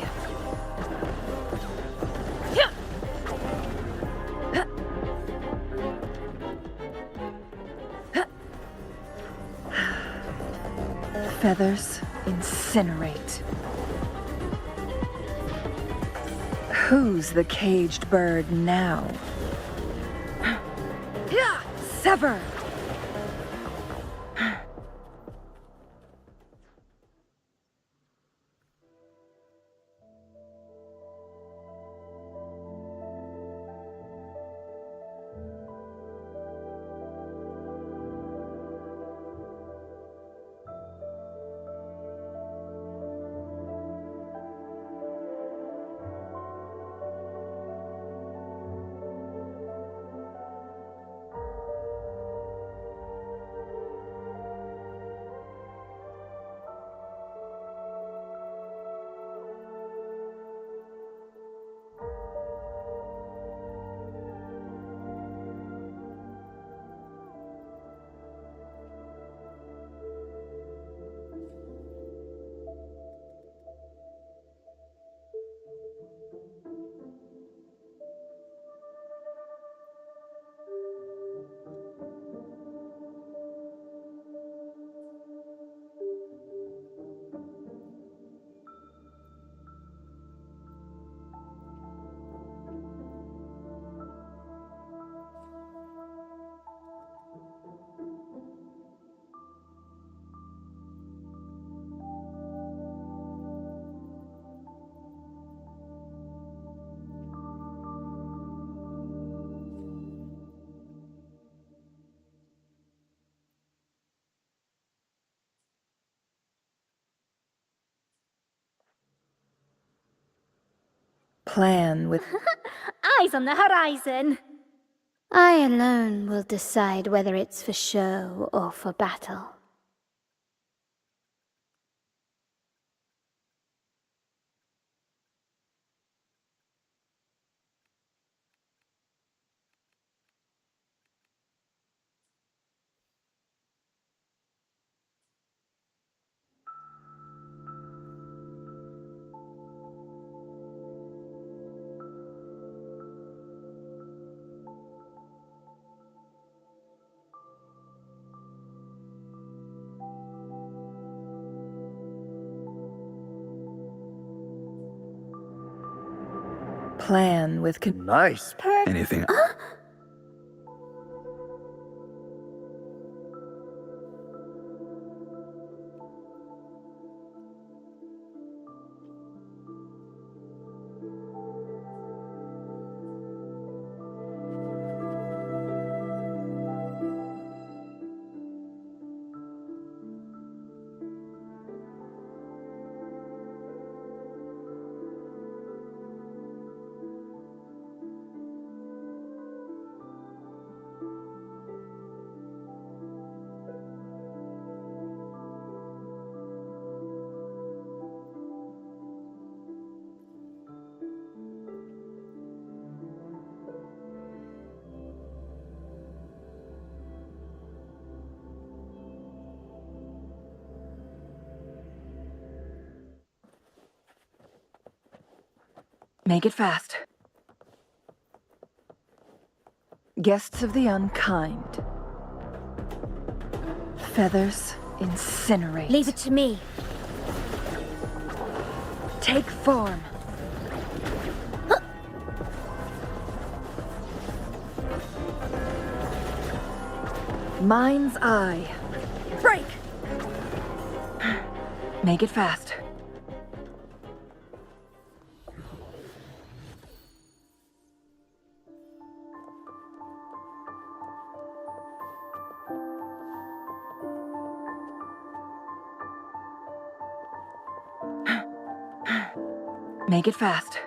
S15: Feathers incinerate. Who's the caged bird now? Sever! Plan with...
S8: Eyes on the horizon! I alone will decide whether it's for show or for battle.
S15: Plan with...
S3: Nice. Anything?
S15: Make it fast. Guests of the unkind. Feathers incinerate.
S13: Leave it to me.
S15: Take form. Mind's eye. Break! Make it fast. Make it fast.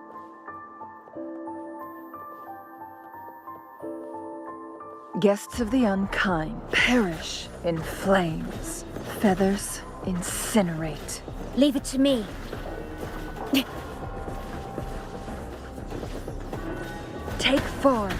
S15: Guests of the unkind perish in flames. Feathers incinerate.
S13: Leave it to me.
S15: Take form.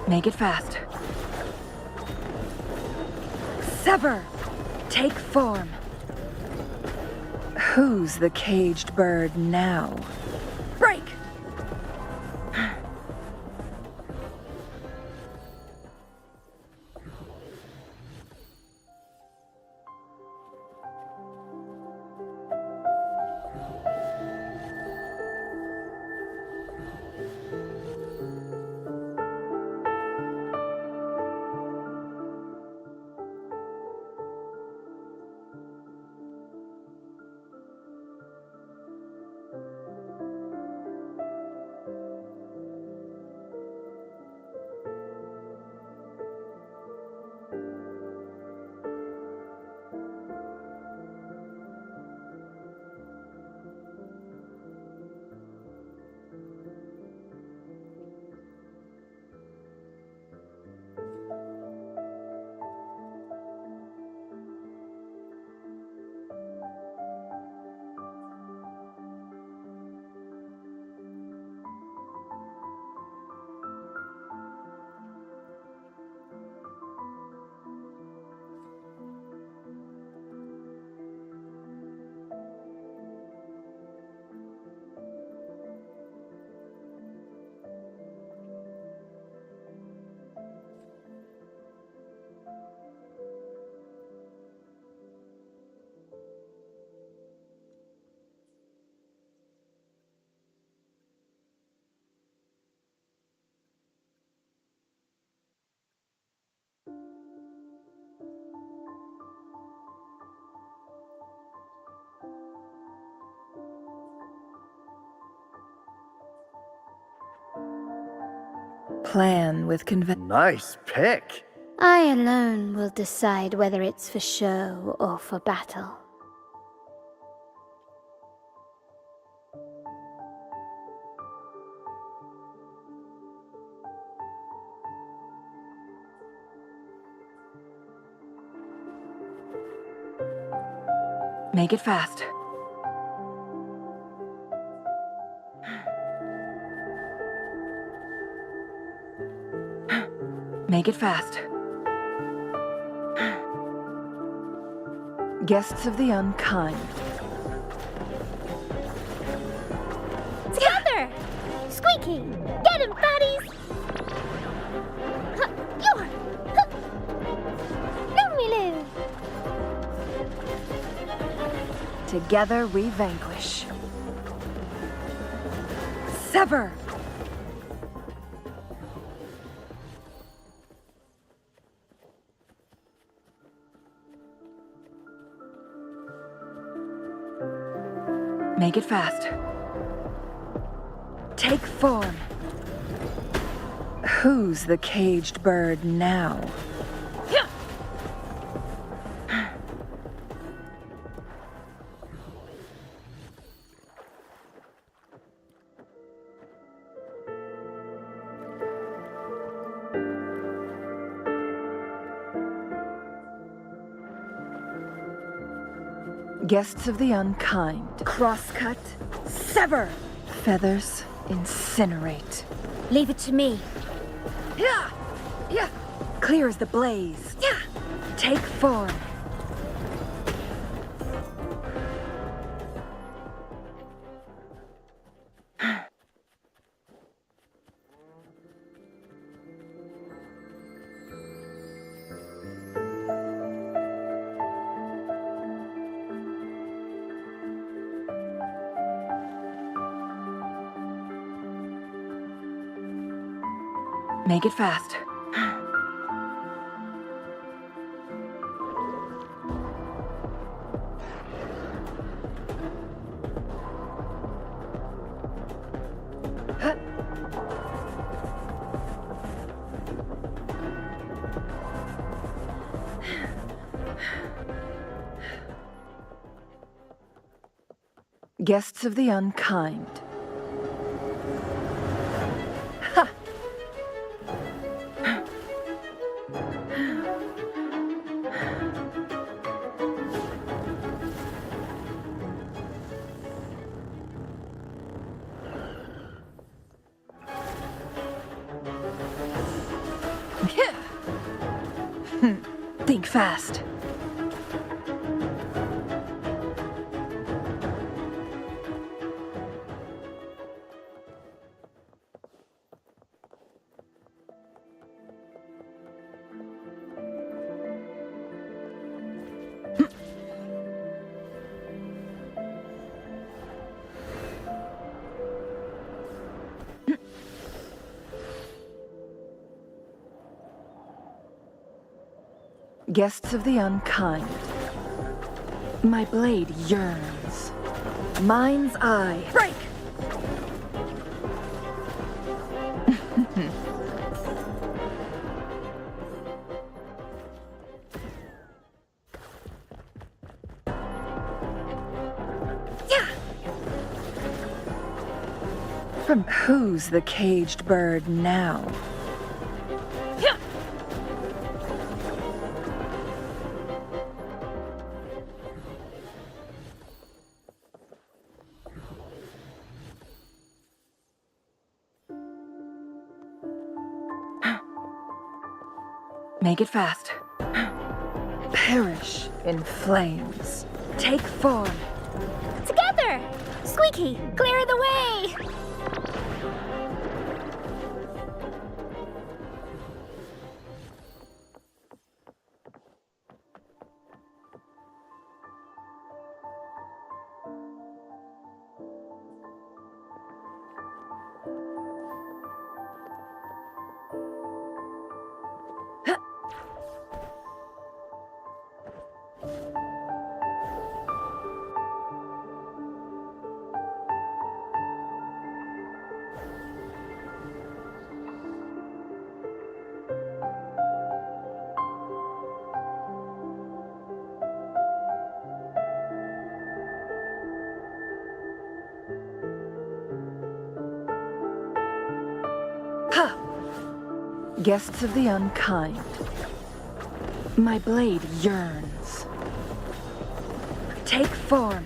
S15: Make it fast. Sever! Take form. Who's the caged bird now? Break! Plan with
S3: Nice pick.
S2: I alone will decide whether it's for show or for battle.
S15: Make it fast. Make it fast. Guests of the unkind.
S13: Together! Squeaky! Get him, fatties! You're... Let me live!
S15: Together we vanquish. Sever! Make it fast. Take form. Who's the caged bird now? Guests of the unkind. Crosscut. Sever. Feathers. Incinerate.
S13: Leave it to me.
S15: Yeah. Yeah. Clear as the blaze. Yeah. Take form. Make it fast. Guests of the unkind. Ha! Think fast. Guests of the unkind. My blade yearns. Mind's eye. Break! Yeah! From who's the caged bird now? Make it fast. Perish in flames. Take form.
S13: Together! Squeaky, clear the way!
S15: Ha! Guests of the unkind. My blade yearns. Take form.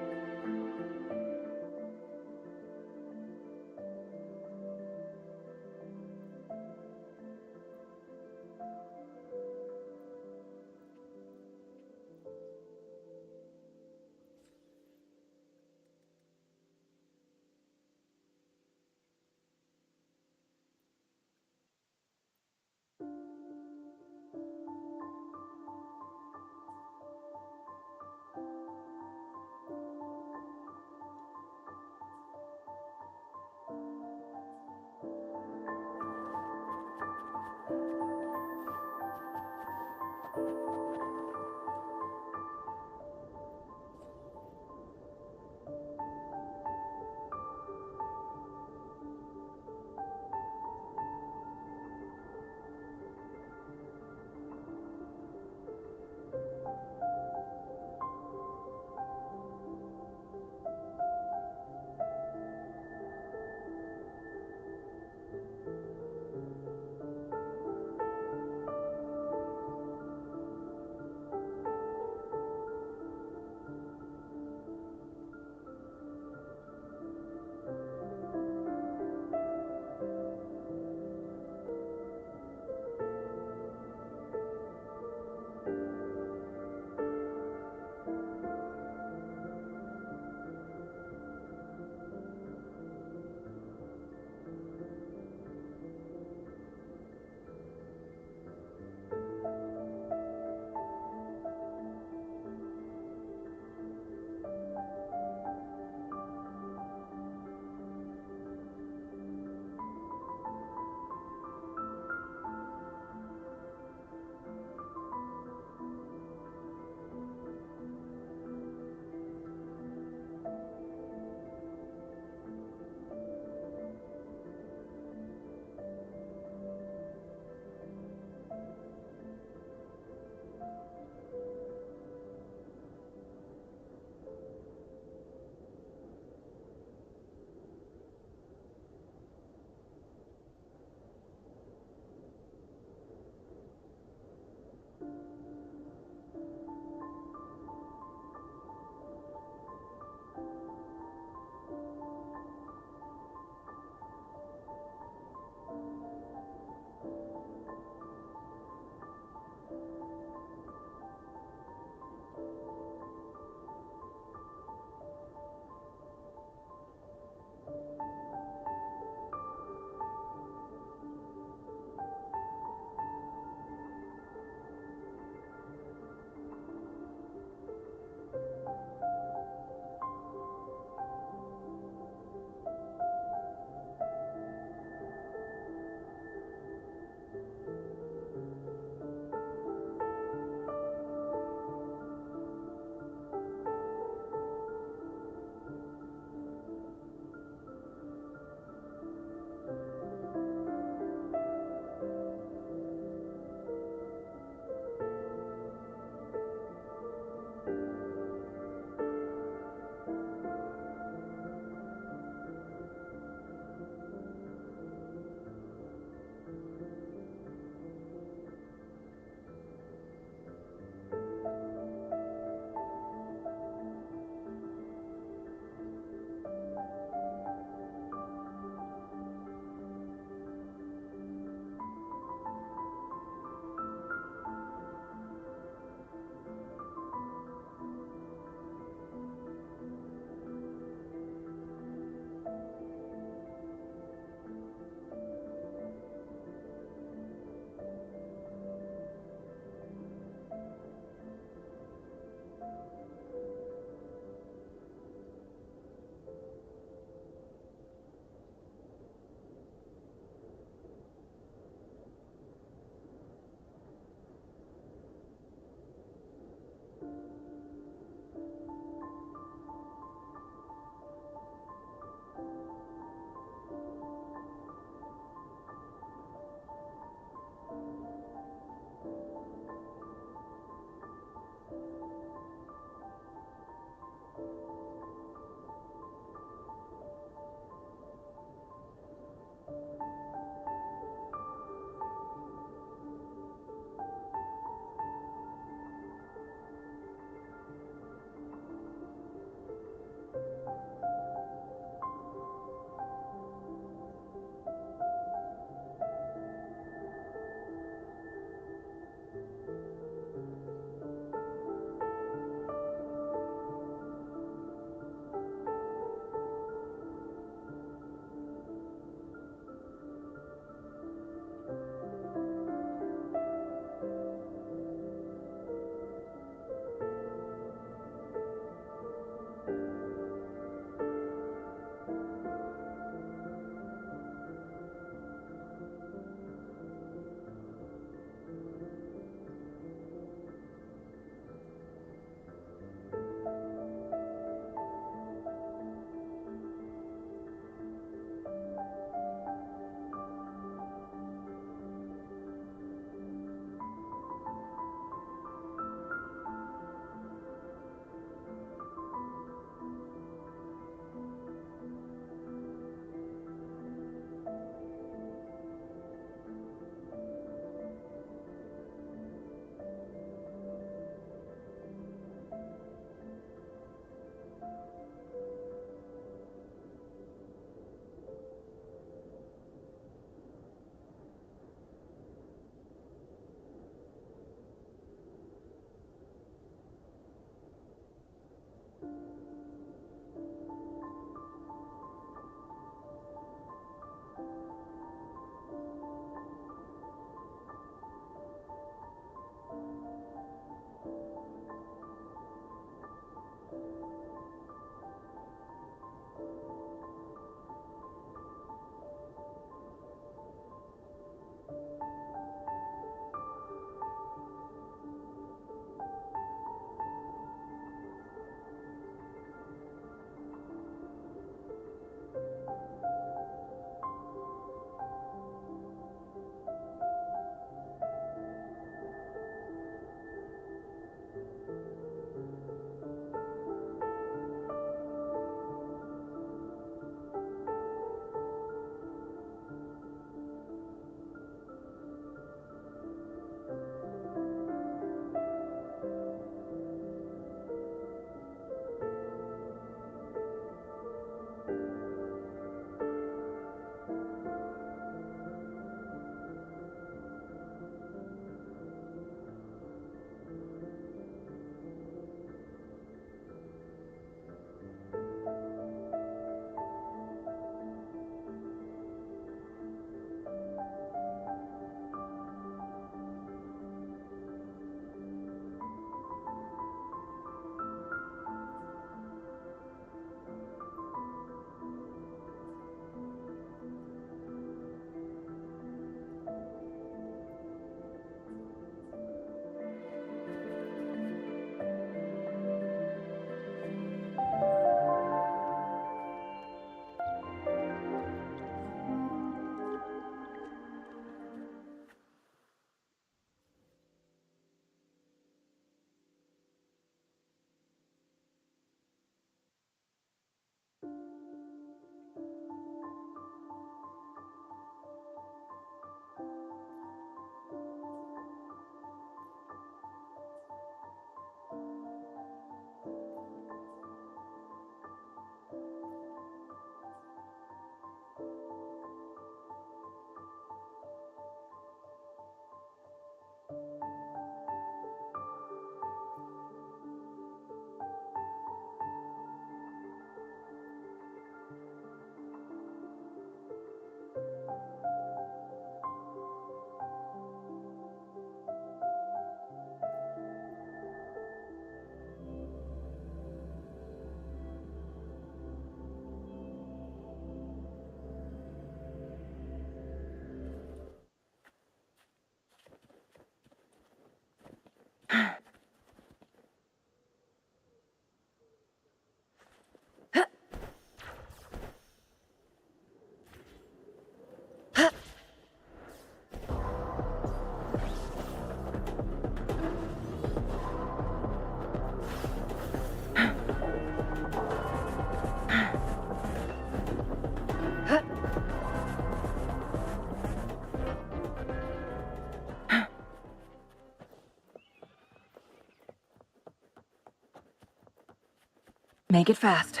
S15: Make it fast.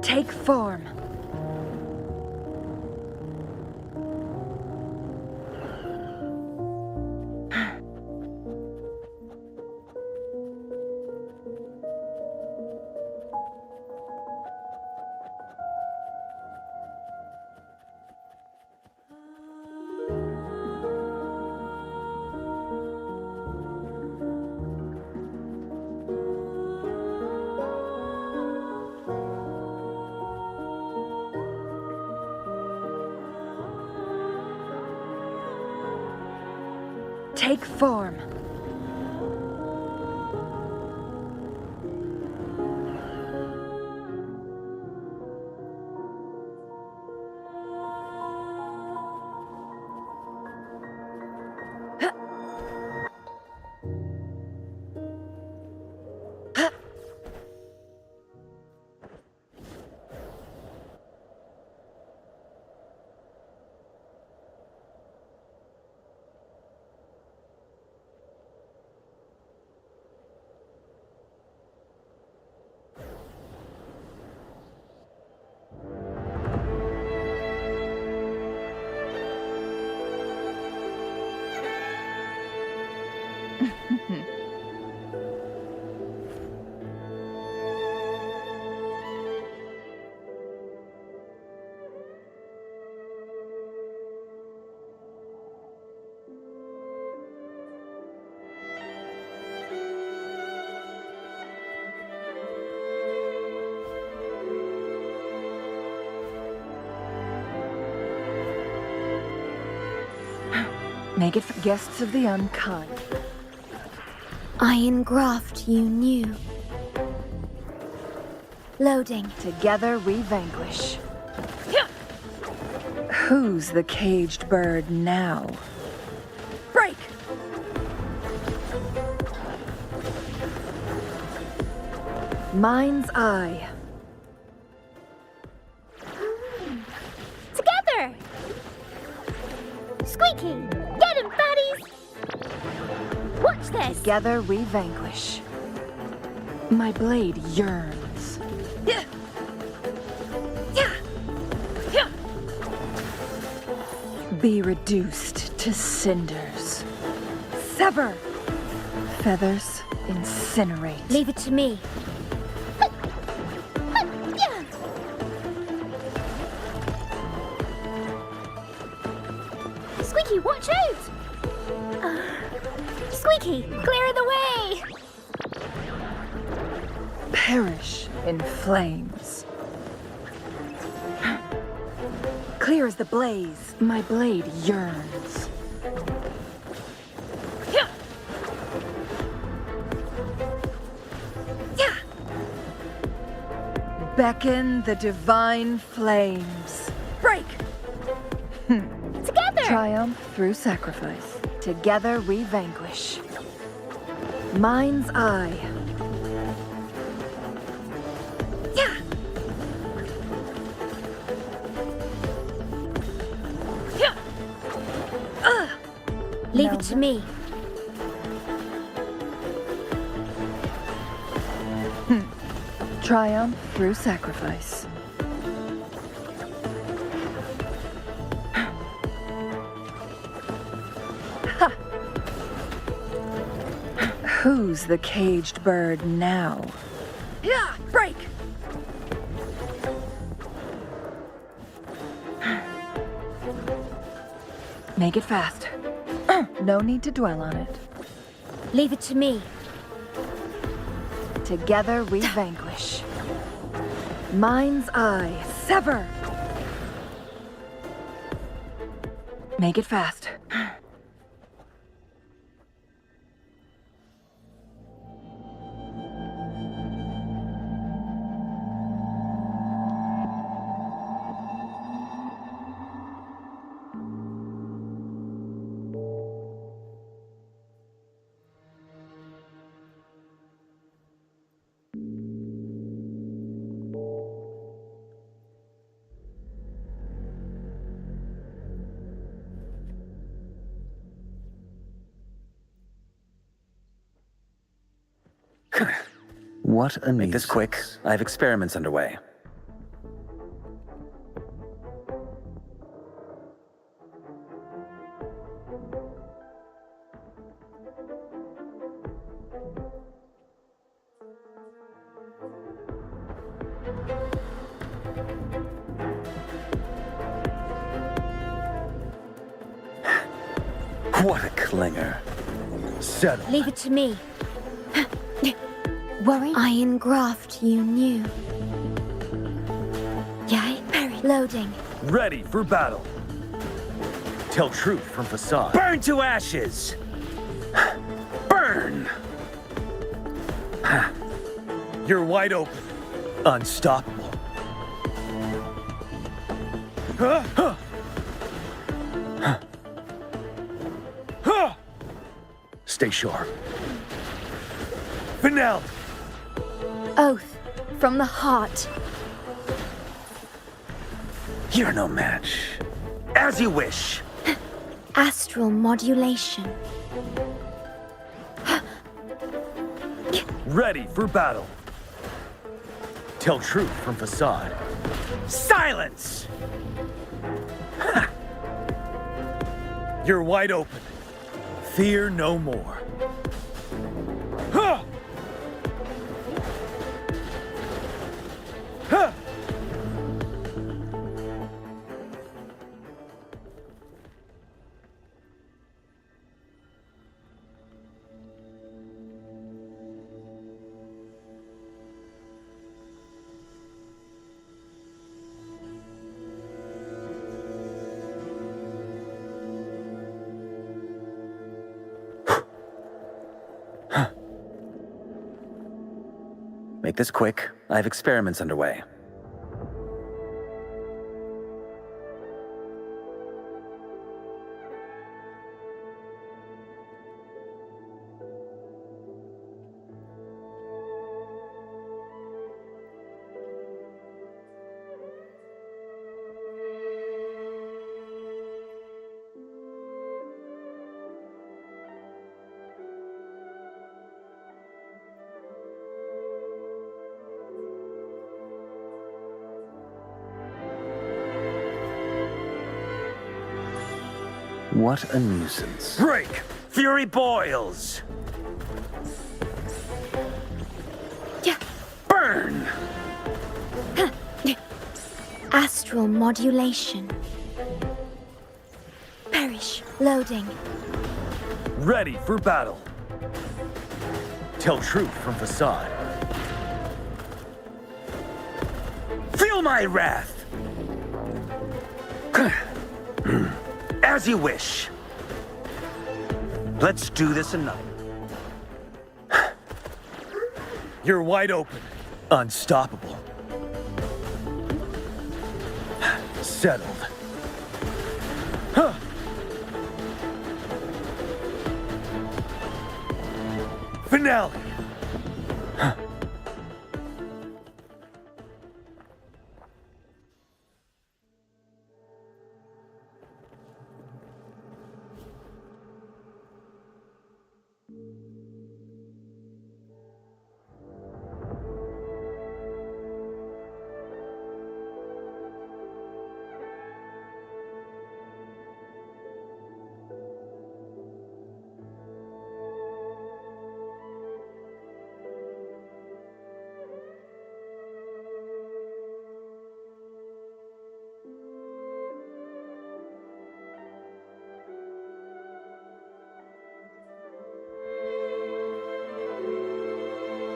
S15: Take form. Take form. Make it for guests of the unkind.
S8: Iron graft you knew. Loading.
S15: Together we vanquish. Who's the caged bird now? Break! Mind's eye.
S13: Together! Squeaky! Get him, fatties! Watch this!
S15: Together we vanquish. My blade yearns. Be reduced to cinders. Sever! Feathers incinerate.
S8: Leave it to me.
S13: Squeaky, watch out! Squeaky, clear the way!
S15: Perish in flames. Clear as the blaze, my blade yearns. Beckon the divine flames. Break!
S13: Together!
S15: Triumph through sacrifice. Together we vanquish. Mind's eye.
S8: Leave it to me.
S15: Triumph through sacrifice. Who's the caged bird now? Yeah, break! Make it fast. No need to dwell on it.
S8: Leave it to me.
S15: Together we vanquish. Mind's eye, sever! Make it fast.
S16: What a Make this quick. I have experiments underway. What a clinger. Settle.
S2: Leave it to me. Worry? Iron graft you knew. Yay? Parry. Loading.
S16: Ready for battle. Tell truth from facade. Burn to ashes! Burn! You're wide open. Unstoppable. Stay sharp. Finale!
S2: Oath from the heart.
S16: You're no match. As you wish.
S2: Astral modulation.
S16: Ready for battle. Tell truth from facade. Silence! You're wide open. Fear no more. Make this quick. I have experiments underway. What a nuisance. Break! Fury boils!
S2: Yeah.
S16: Burn!
S2: Astral modulation. Perish. Loading.
S16: Ready for battle. Tell truth from facade. Feel my wrath! As you wish. Let's do this another. You're wide open. Unstoppable. Settled. Finale.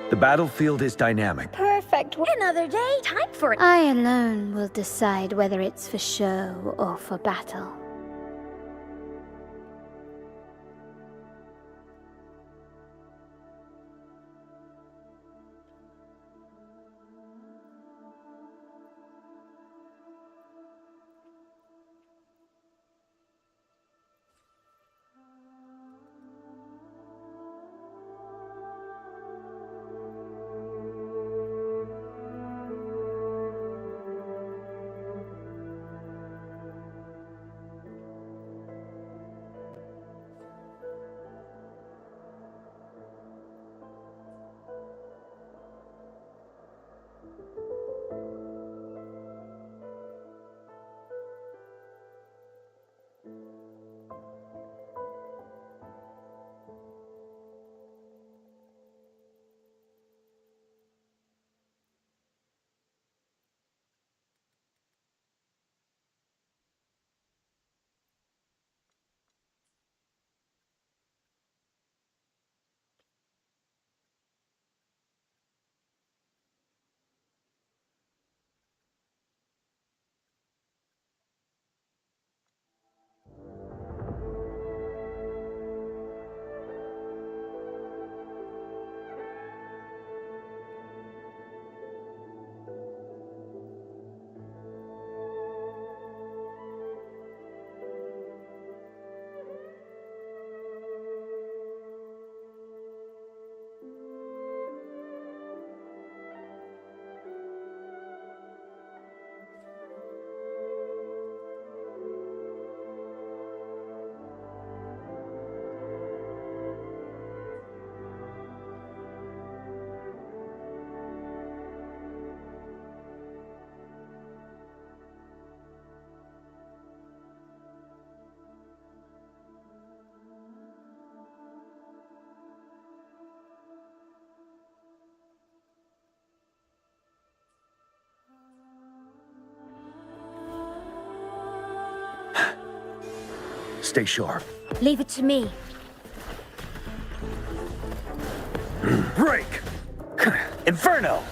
S16: The battlefield is dynamic.
S2: Perfect. Another day. Time for it. I alone will decide whether it's for show or for battle.
S16: Stay sharp.
S13: Leave it to me.
S16: Break! Inferno!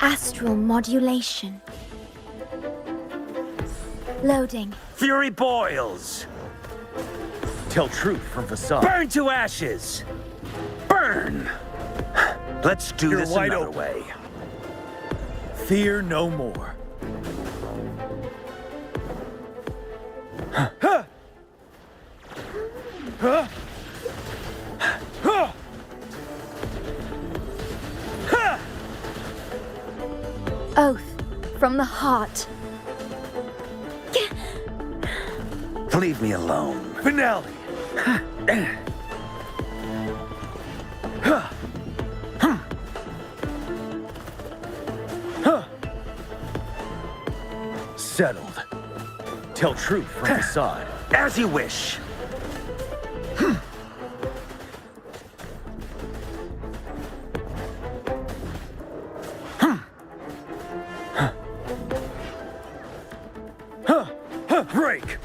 S8: Astral modulation. Loading.
S16: Fury boils! Tell truth from facade. Burn to ashes! Burn! Let's do
S3: You're
S16: this
S3: wide
S16: another
S3: open.
S16: way.
S3: Fear no more.
S8: Oath from the heart.
S16: Leave me alone.
S3: Finale.
S16: Settled. Tell truth from facade. As you wish. Break!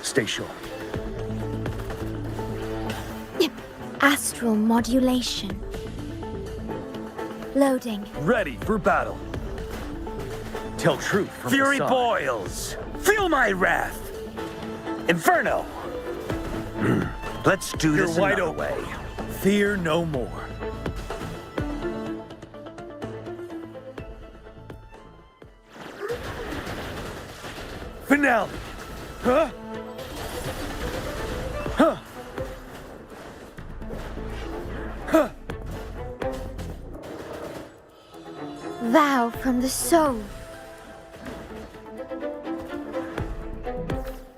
S16: Stay sharp.
S8: Astral modulation. Loading.
S16: Ready for battle. Tell truth from Fury facade. Boils! Feel my wrath! Inferno! Let's do this
S3: You're wide
S16: another
S3: open.
S16: way.
S3: Fear no more. Finale. Huh? Huh? Huh?
S8: Vow from the soul.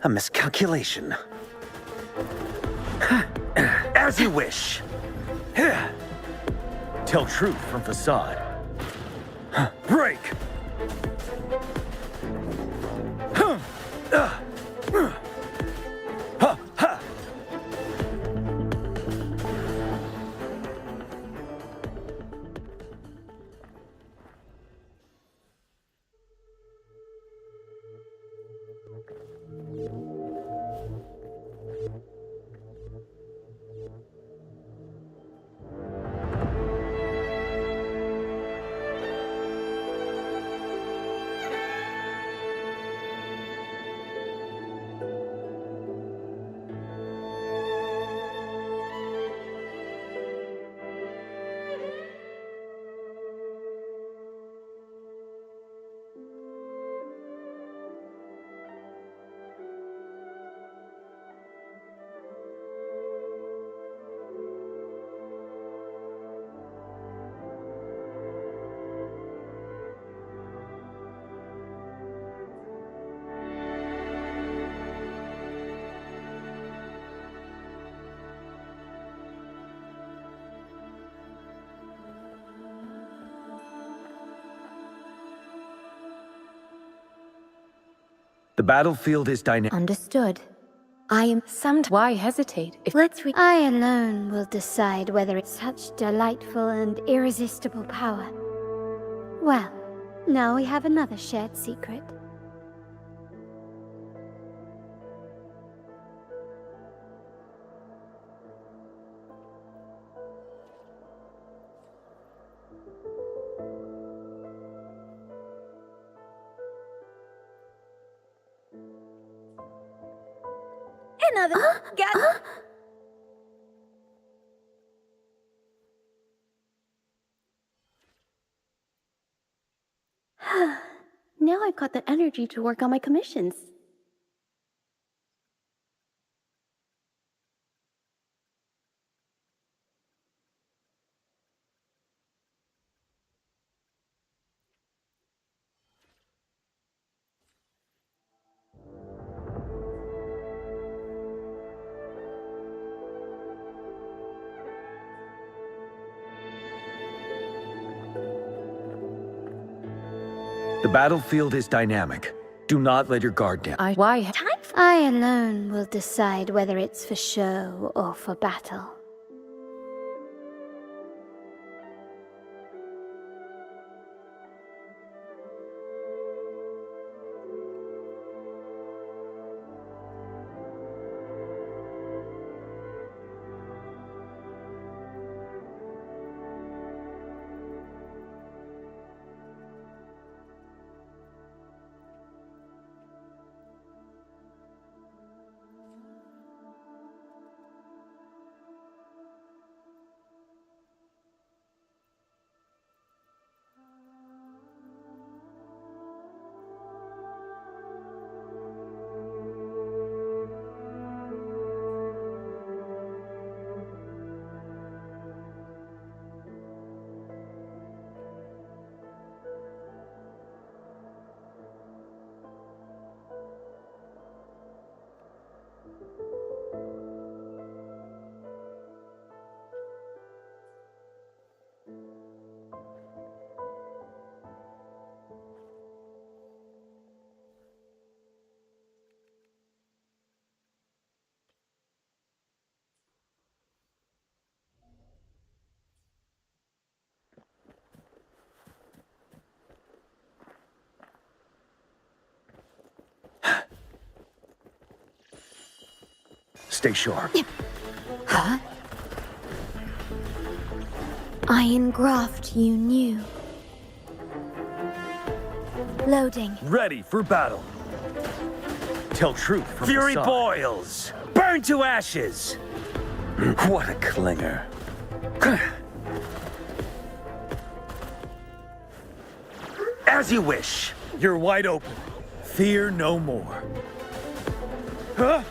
S16: A miscalculation. As you wish. Tell truth from facade. Break! The battlefield is dynamic.
S8: Understood. I am
S15: Why hesitate?
S8: I alone will decide whether it's such delightful and irresistible power. Well, now we have another shared secret.
S13: Another. Got.
S17: Now I've got the energy to work on my commissions.
S16: The battlefield is dynamic. Do not let your guard down.
S8: I alone will decide whether it's for show or for battle.
S16: Stay sharp.
S8: Huh? Iron graft you knew. Loading.
S16: Ready for battle. Tell truth from
S3: Fury
S16: facade.
S3: boils! Burn to ashes!
S16: What a clinger. As you wish.
S3: You're wide open. Fear no more. Huh?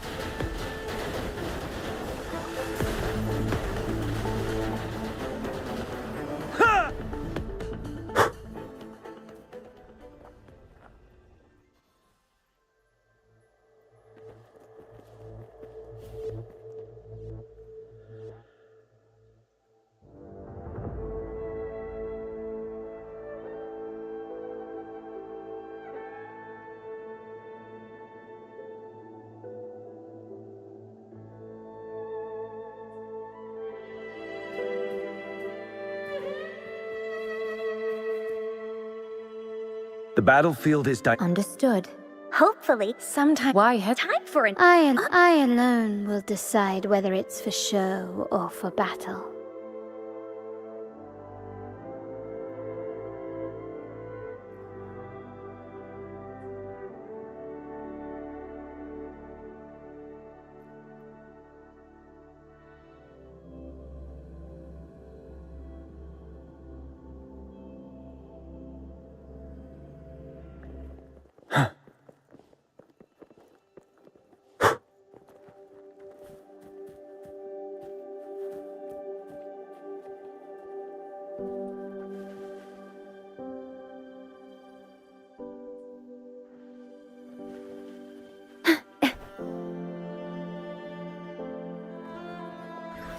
S3: Ha!
S16: The battlefield is
S17: Understood.
S13: Hopefully,
S17: Sometime.
S15: Why has
S13: time for an.
S17: I alone will decide whether it's for show or for battle.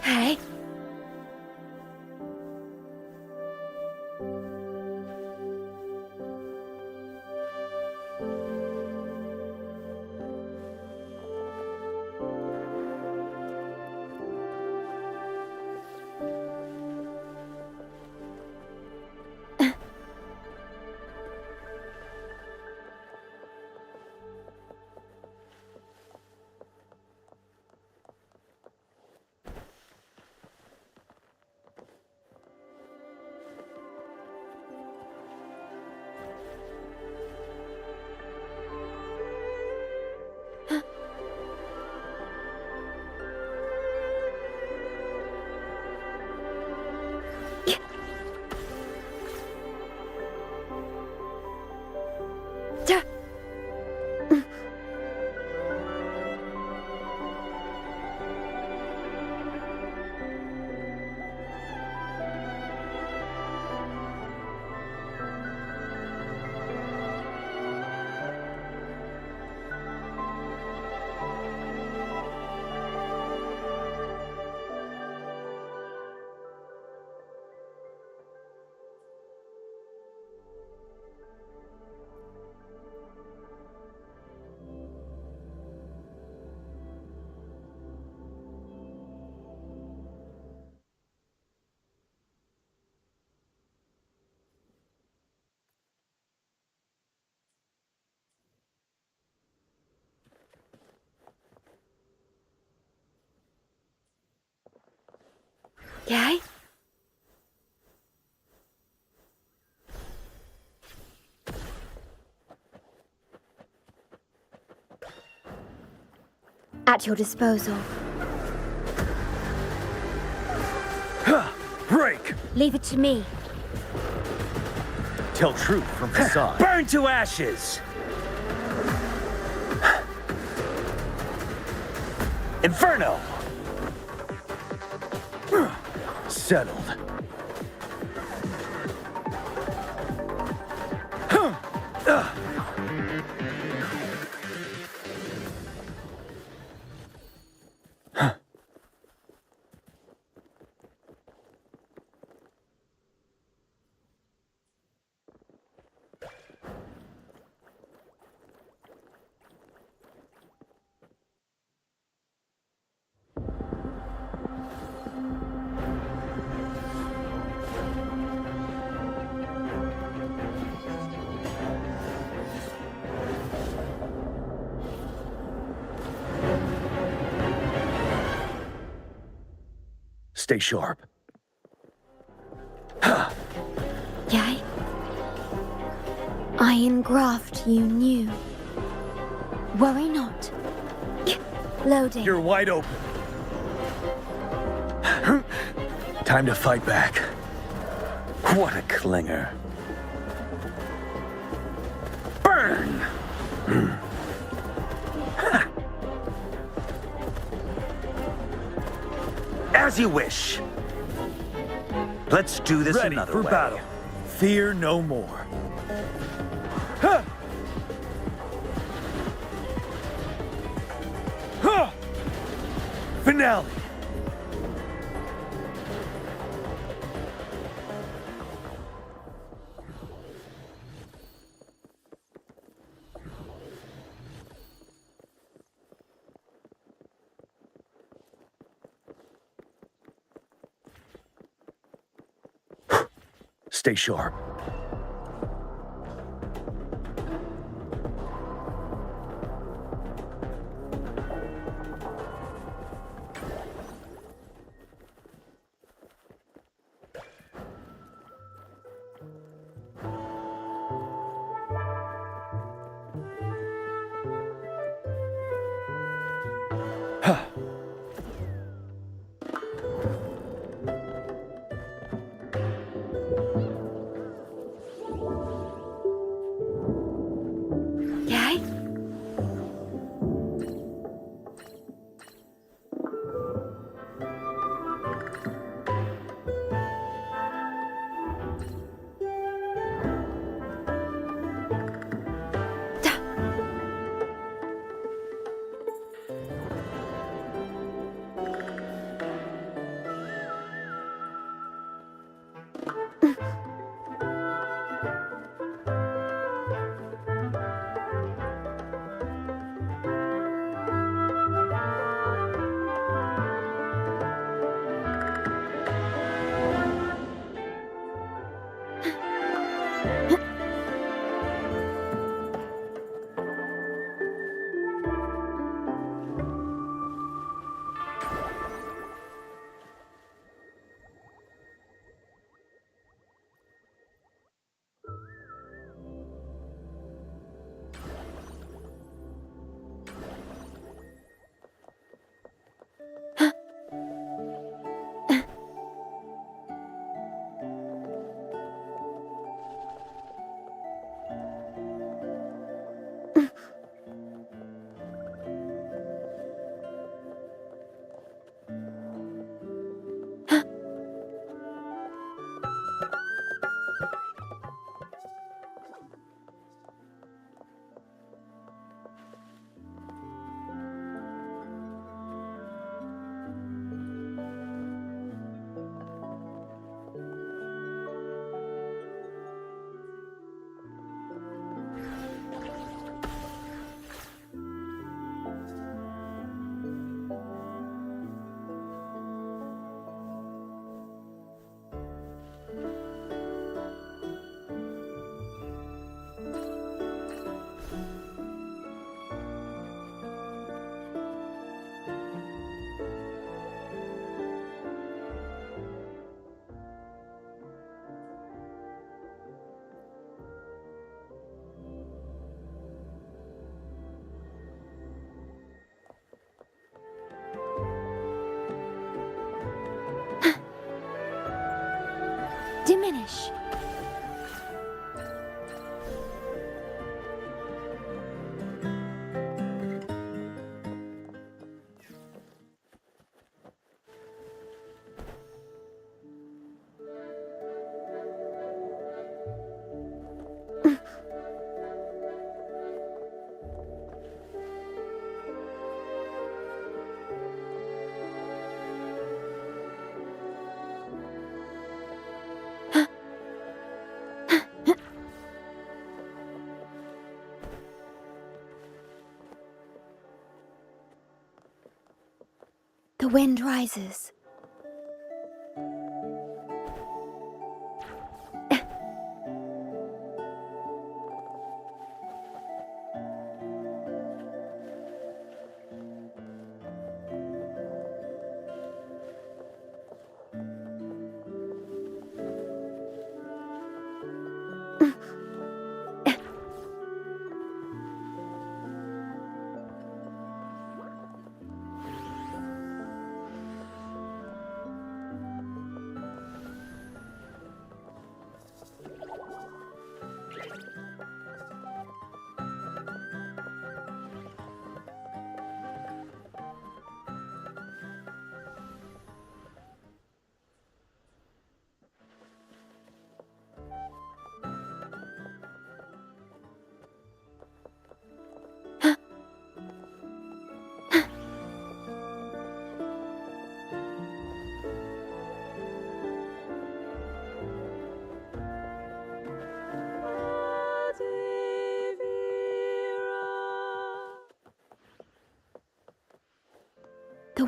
S15: Hey. Yay?
S17: At your disposal.
S16: Break!
S13: Leave it to me.
S16: Tell truth from facade.
S3: Burn to ashes!
S16: Inferno! Settled. Stay sharp.
S17: Yay? Iron graft you knew. Worry not. Loading.
S3: You're wide open.
S16: Time to fight back. What a clinger. Burn! As you wish. Let's do this
S3: Ready
S16: another
S3: for
S16: way.
S3: battle. Fear no more. Huh! Huh! Finale.
S16: Stay sharp.
S15: Yay?
S2: Diminish. The wind rises.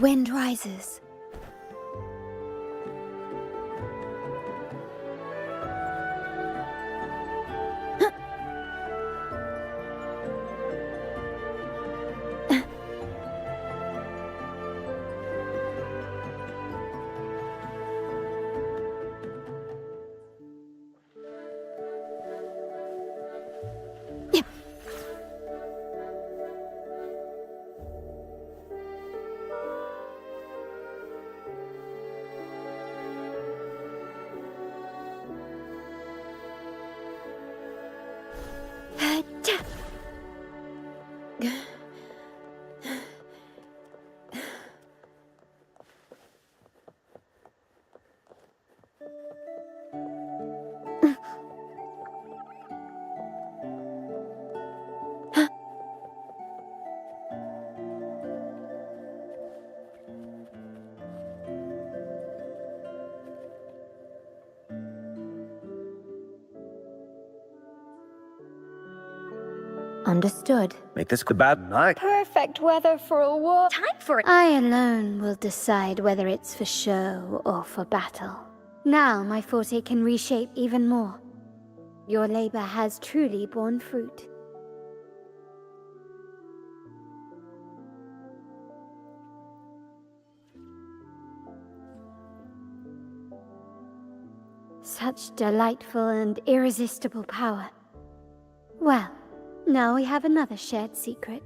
S8: wind rises. Understood.
S16: Make this a bad night.
S8: Perfect weather for a war. Time for it. I alone will decide whether it's for show or for battle. Now my forte can reshape even more. Your labor has truly borne fruit. Such delightful and irresistible power. Well, now we have another shared secret.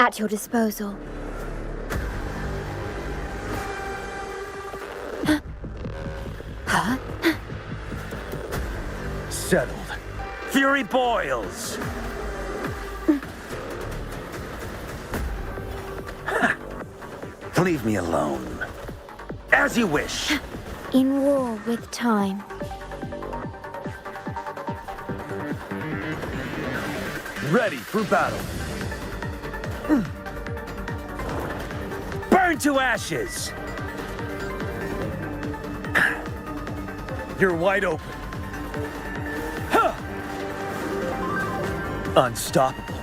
S8: At your disposal. Huh?
S16: Settled. Fury boils. Leave me alone. As you wish.
S8: In war with time.
S16: Ready for battle. Burn to ashes! You're wide open. Huh. Unstoppable.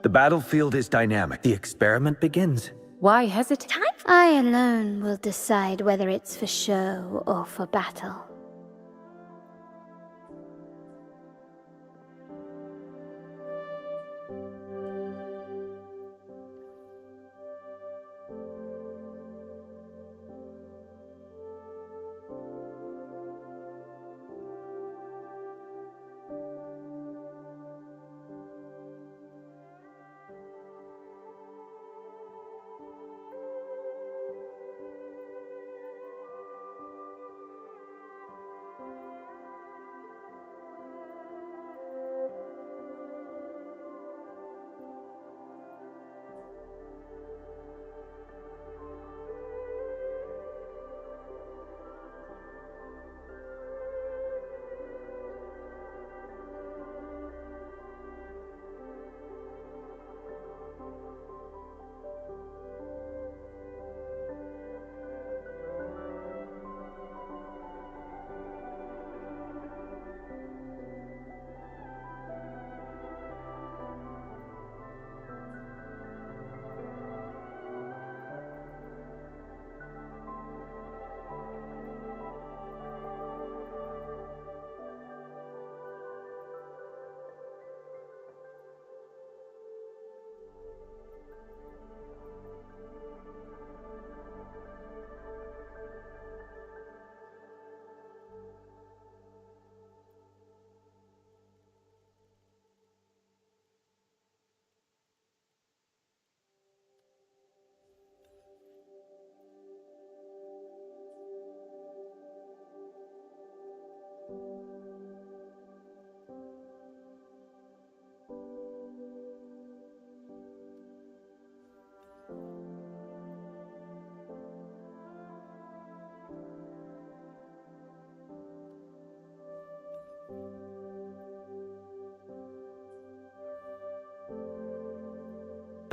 S16: The battlefield is dynamic. The experiment begins.
S15: Why hesitate?
S8: I alone will decide whether it's for show or for battle.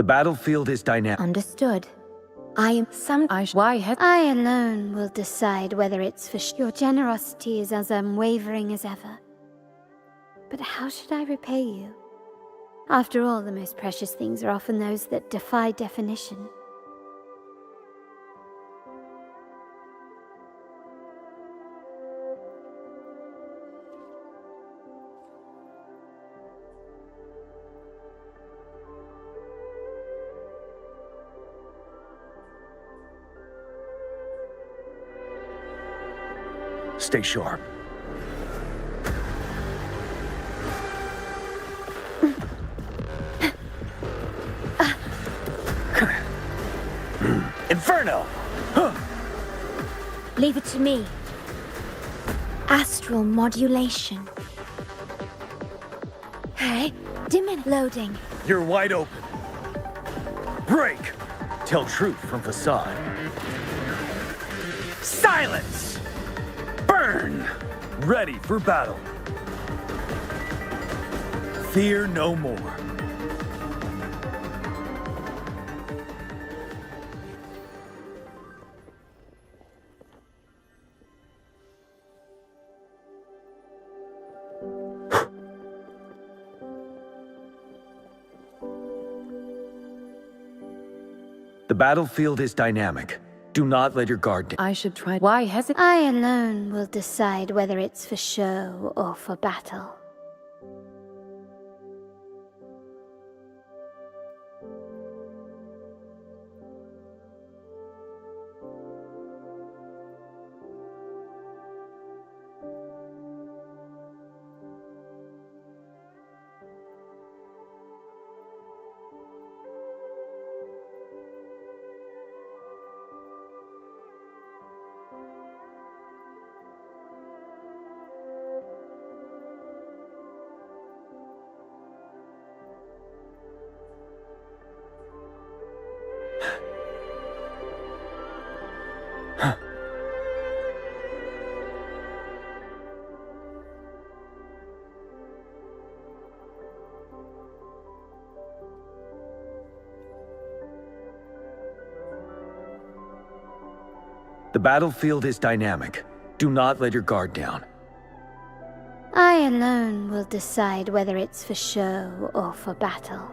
S16: The battlefield is dynamic.
S2: Understood. I am
S8: I alone will decide whether it's for Your generosity is as unwavering as ever. But how should I repay you? After all, the most precious things are often those that defy definition.
S16: Stay sharp. Inferno!
S2: Leave it to me. Astral modulation. Hey, loading.
S16: You're wide open. Break! Tell truth from facade. Silence! Burn!
S3: Ready for battle. Fear no more.
S16: The battlefield is dynamic. Do not let your guard down.
S15: I should try. Why hesitate?
S8: I alone will decide whether it's for show or for battle.
S16: The battlefield is dynamic. Do not let your guard down.
S8: I alone will decide whether it's for show or for battle.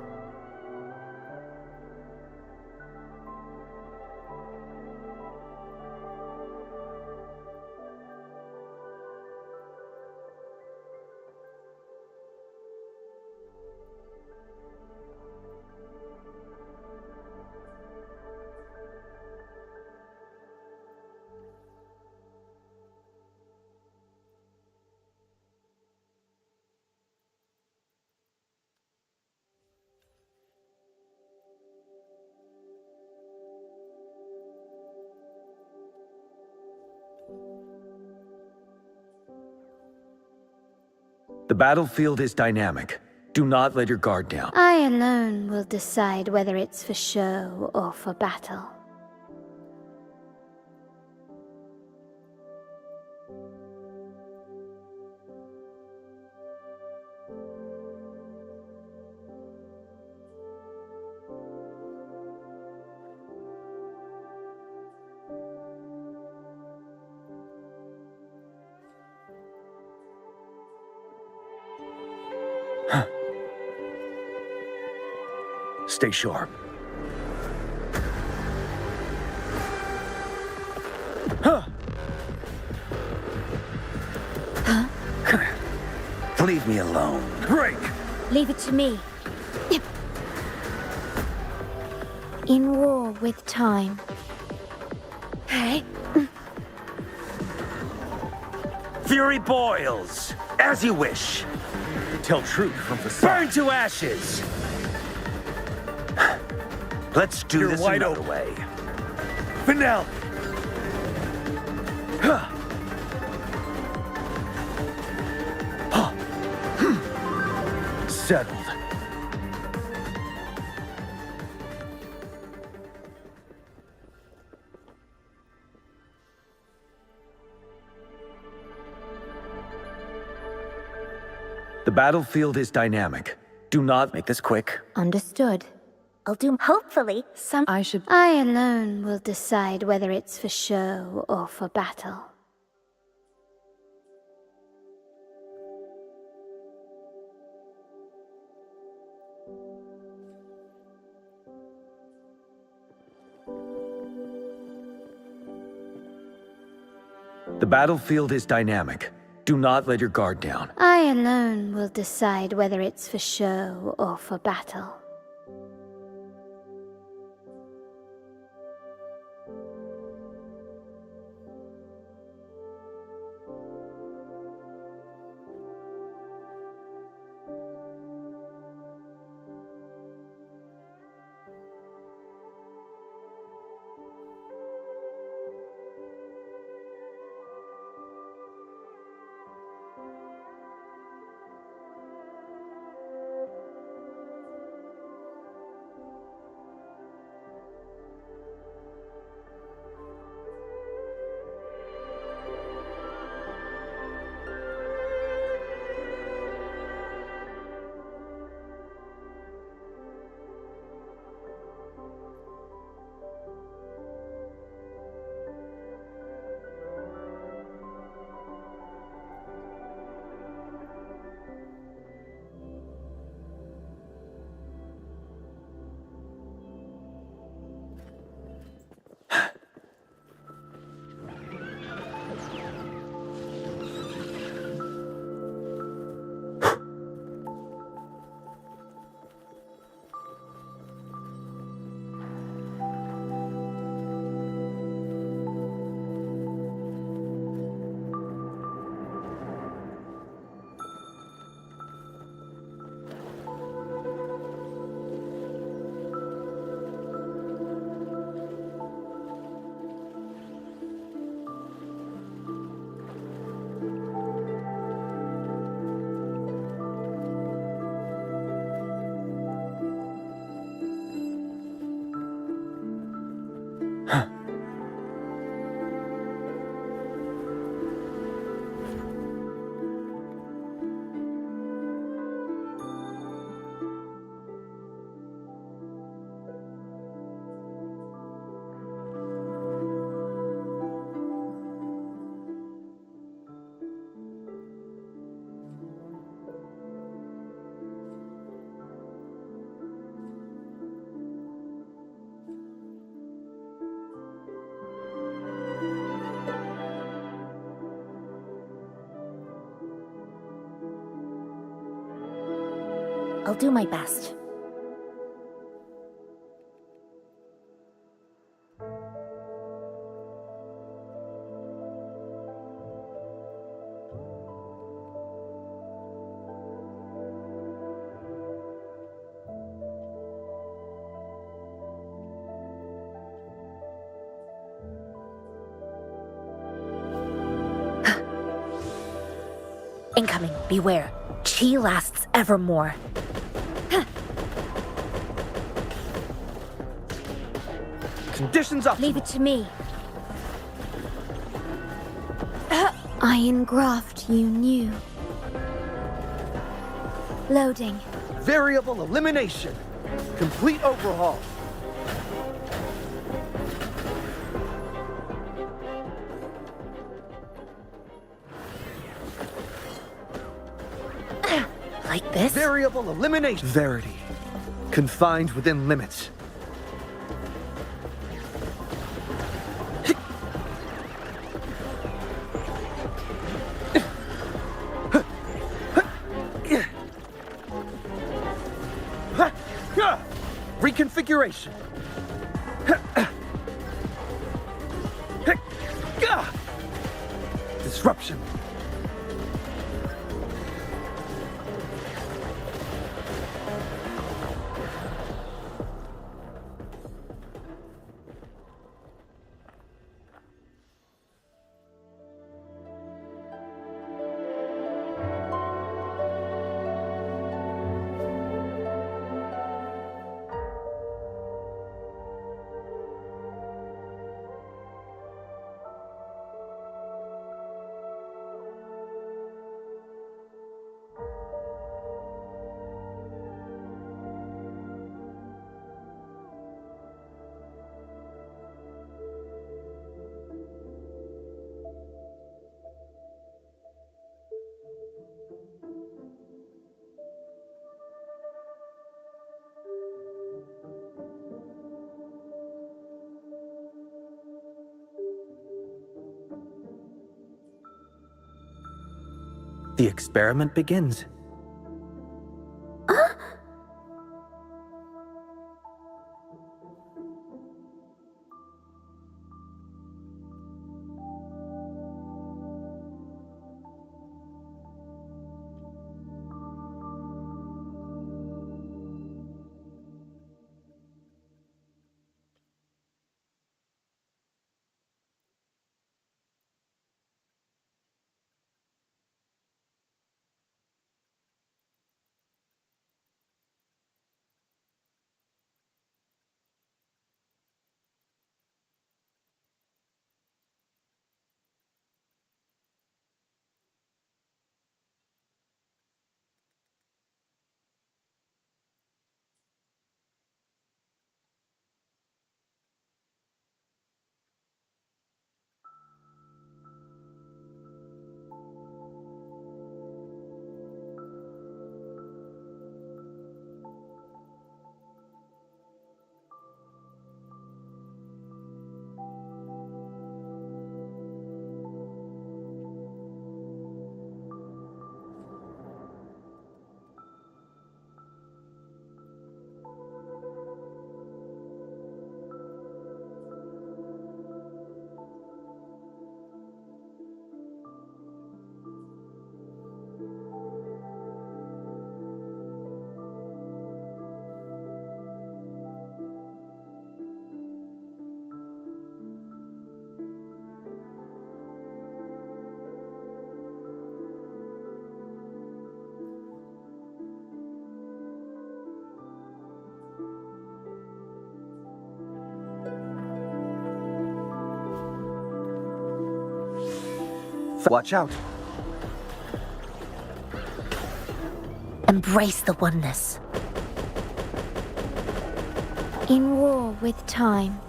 S16: The battlefield is dynamic. Do not let your guard down.
S8: I alone will decide whether it's for show or for battle.
S16: Stay sharp. Leave me alone. Break!
S2: Leave it to me. In war with time. Hey.
S16: Fury boils, as you wish. Tell truth from facade. Burn to ashes! Let's do this
S3: wide
S16: another
S3: open.
S16: way.
S3: Finale!
S16: Settled. The battlefield is dynamic. Do not make this quick.
S2: Understood.
S13: I'll do. Hopefully,
S17: I alone will decide whether it's for show or for battle.
S3: The battlefield is dynamic. Do not let your guard down.
S17: I alone will decide whether it's for show or for battle.
S13: I'll do my best. Incoming, beware. Chi lasts evermore.
S3: Conditions up.
S13: Leave it to me.
S17: Iron graft you knew. Loading.
S3: Variable elimination. Complete overhaul.
S13: Like this?
S3: Variable elimination. Verity. Confined within limits. Reconfiguration. Disruption.
S16: The experiment begins.
S18: Watch out.
S13: Embrace the oneness.
S17: In war with time.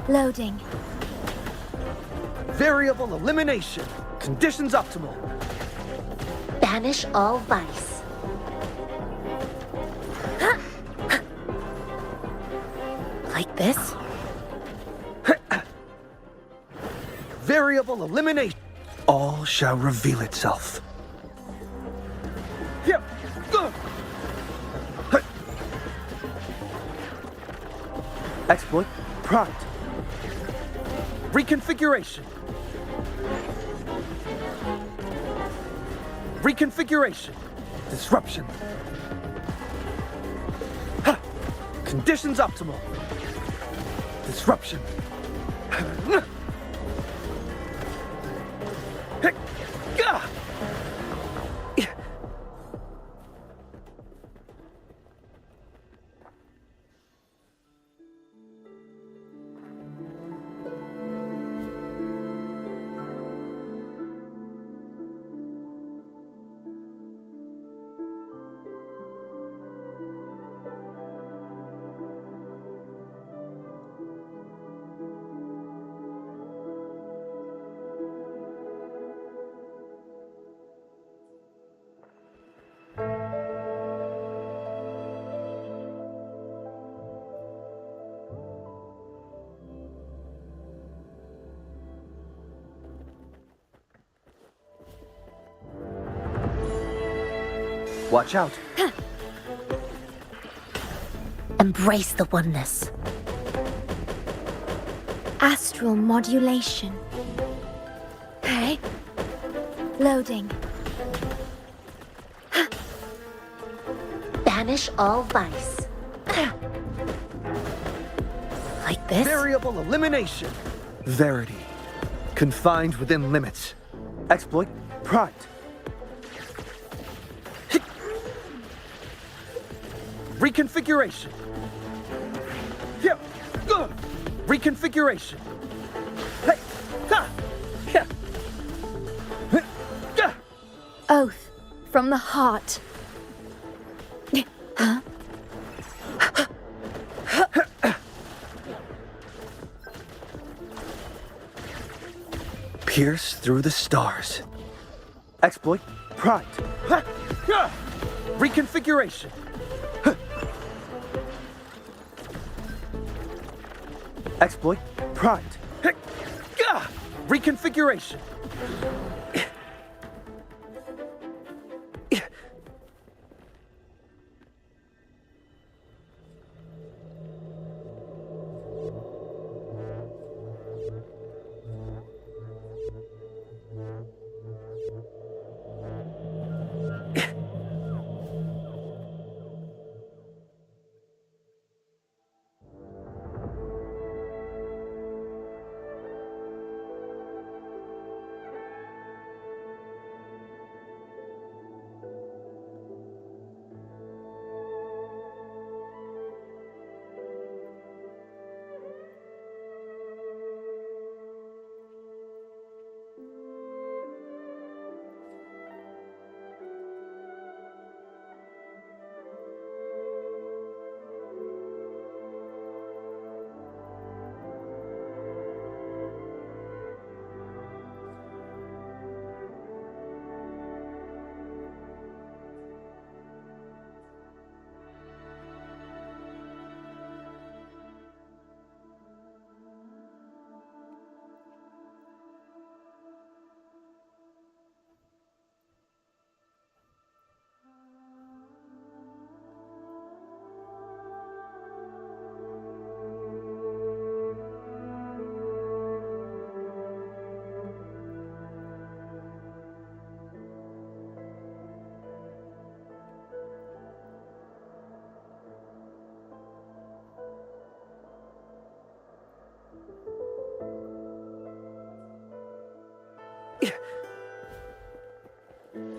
S17: Loading.
S18: Variable elimination. Conditions optimal.
S13: Banish all vice. Like this?
S18: Variable elimination. All shall reveal itself. Here. Exploit. Pride. Reconfiguration. Reconfiguration. Disruption. Ha. Conditions optimal. Disruption. Watch out.
S13: Embrace the oneness.
S17: Astral modulation.
S13: Hey.
S17: Loading.
S13: Banish all vice. Like this?
S18: Variable elimination. Verity. Confined within limits. Exploit. Pride. Reconfiguration. Here. Reconfiguration. Hey. Ha. Yeah.
S17: Oath from the heart. Huh?
S18: Pierce through the stars. Exploit. Pride. Reconfiguration. Exploit. Pride. Reconfiguration.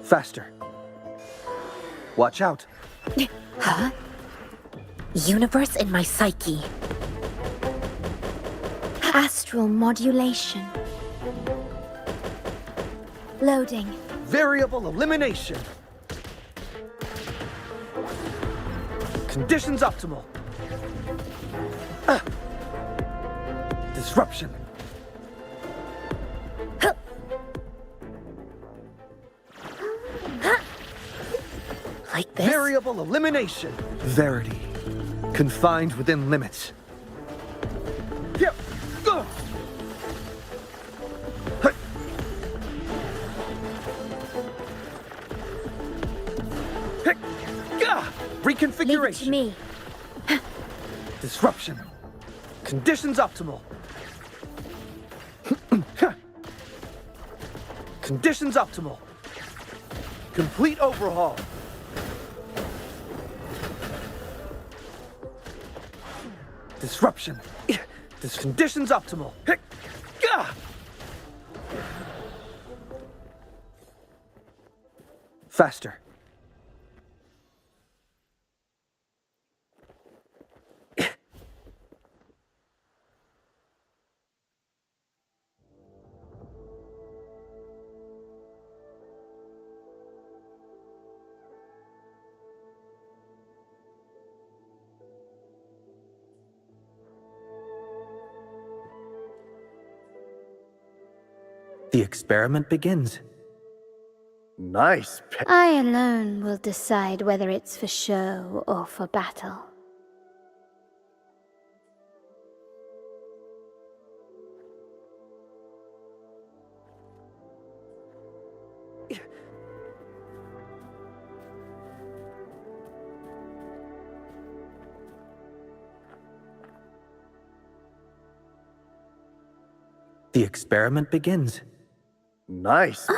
S18: Faster. Watch out.
S19: Huh? Universe in my psyche.
S17: Astral modulation. Loading.
S18: Variable elimination. Conditions optimal. Disruption.
S19: Like this?
S18: Variable elimination. Verity. Confined within limits. Here. Go. Reconfiguration.
S17: Leave it to me.
S18: Disruption. Conditions optimal. Conditions optimal. Complete overhaul. Disruption. Conditions optimal. Faster. The experiment begins. Nice.
S17: I alone will decide whether it's for show or for battle.
S18: The experiment begins. Nice.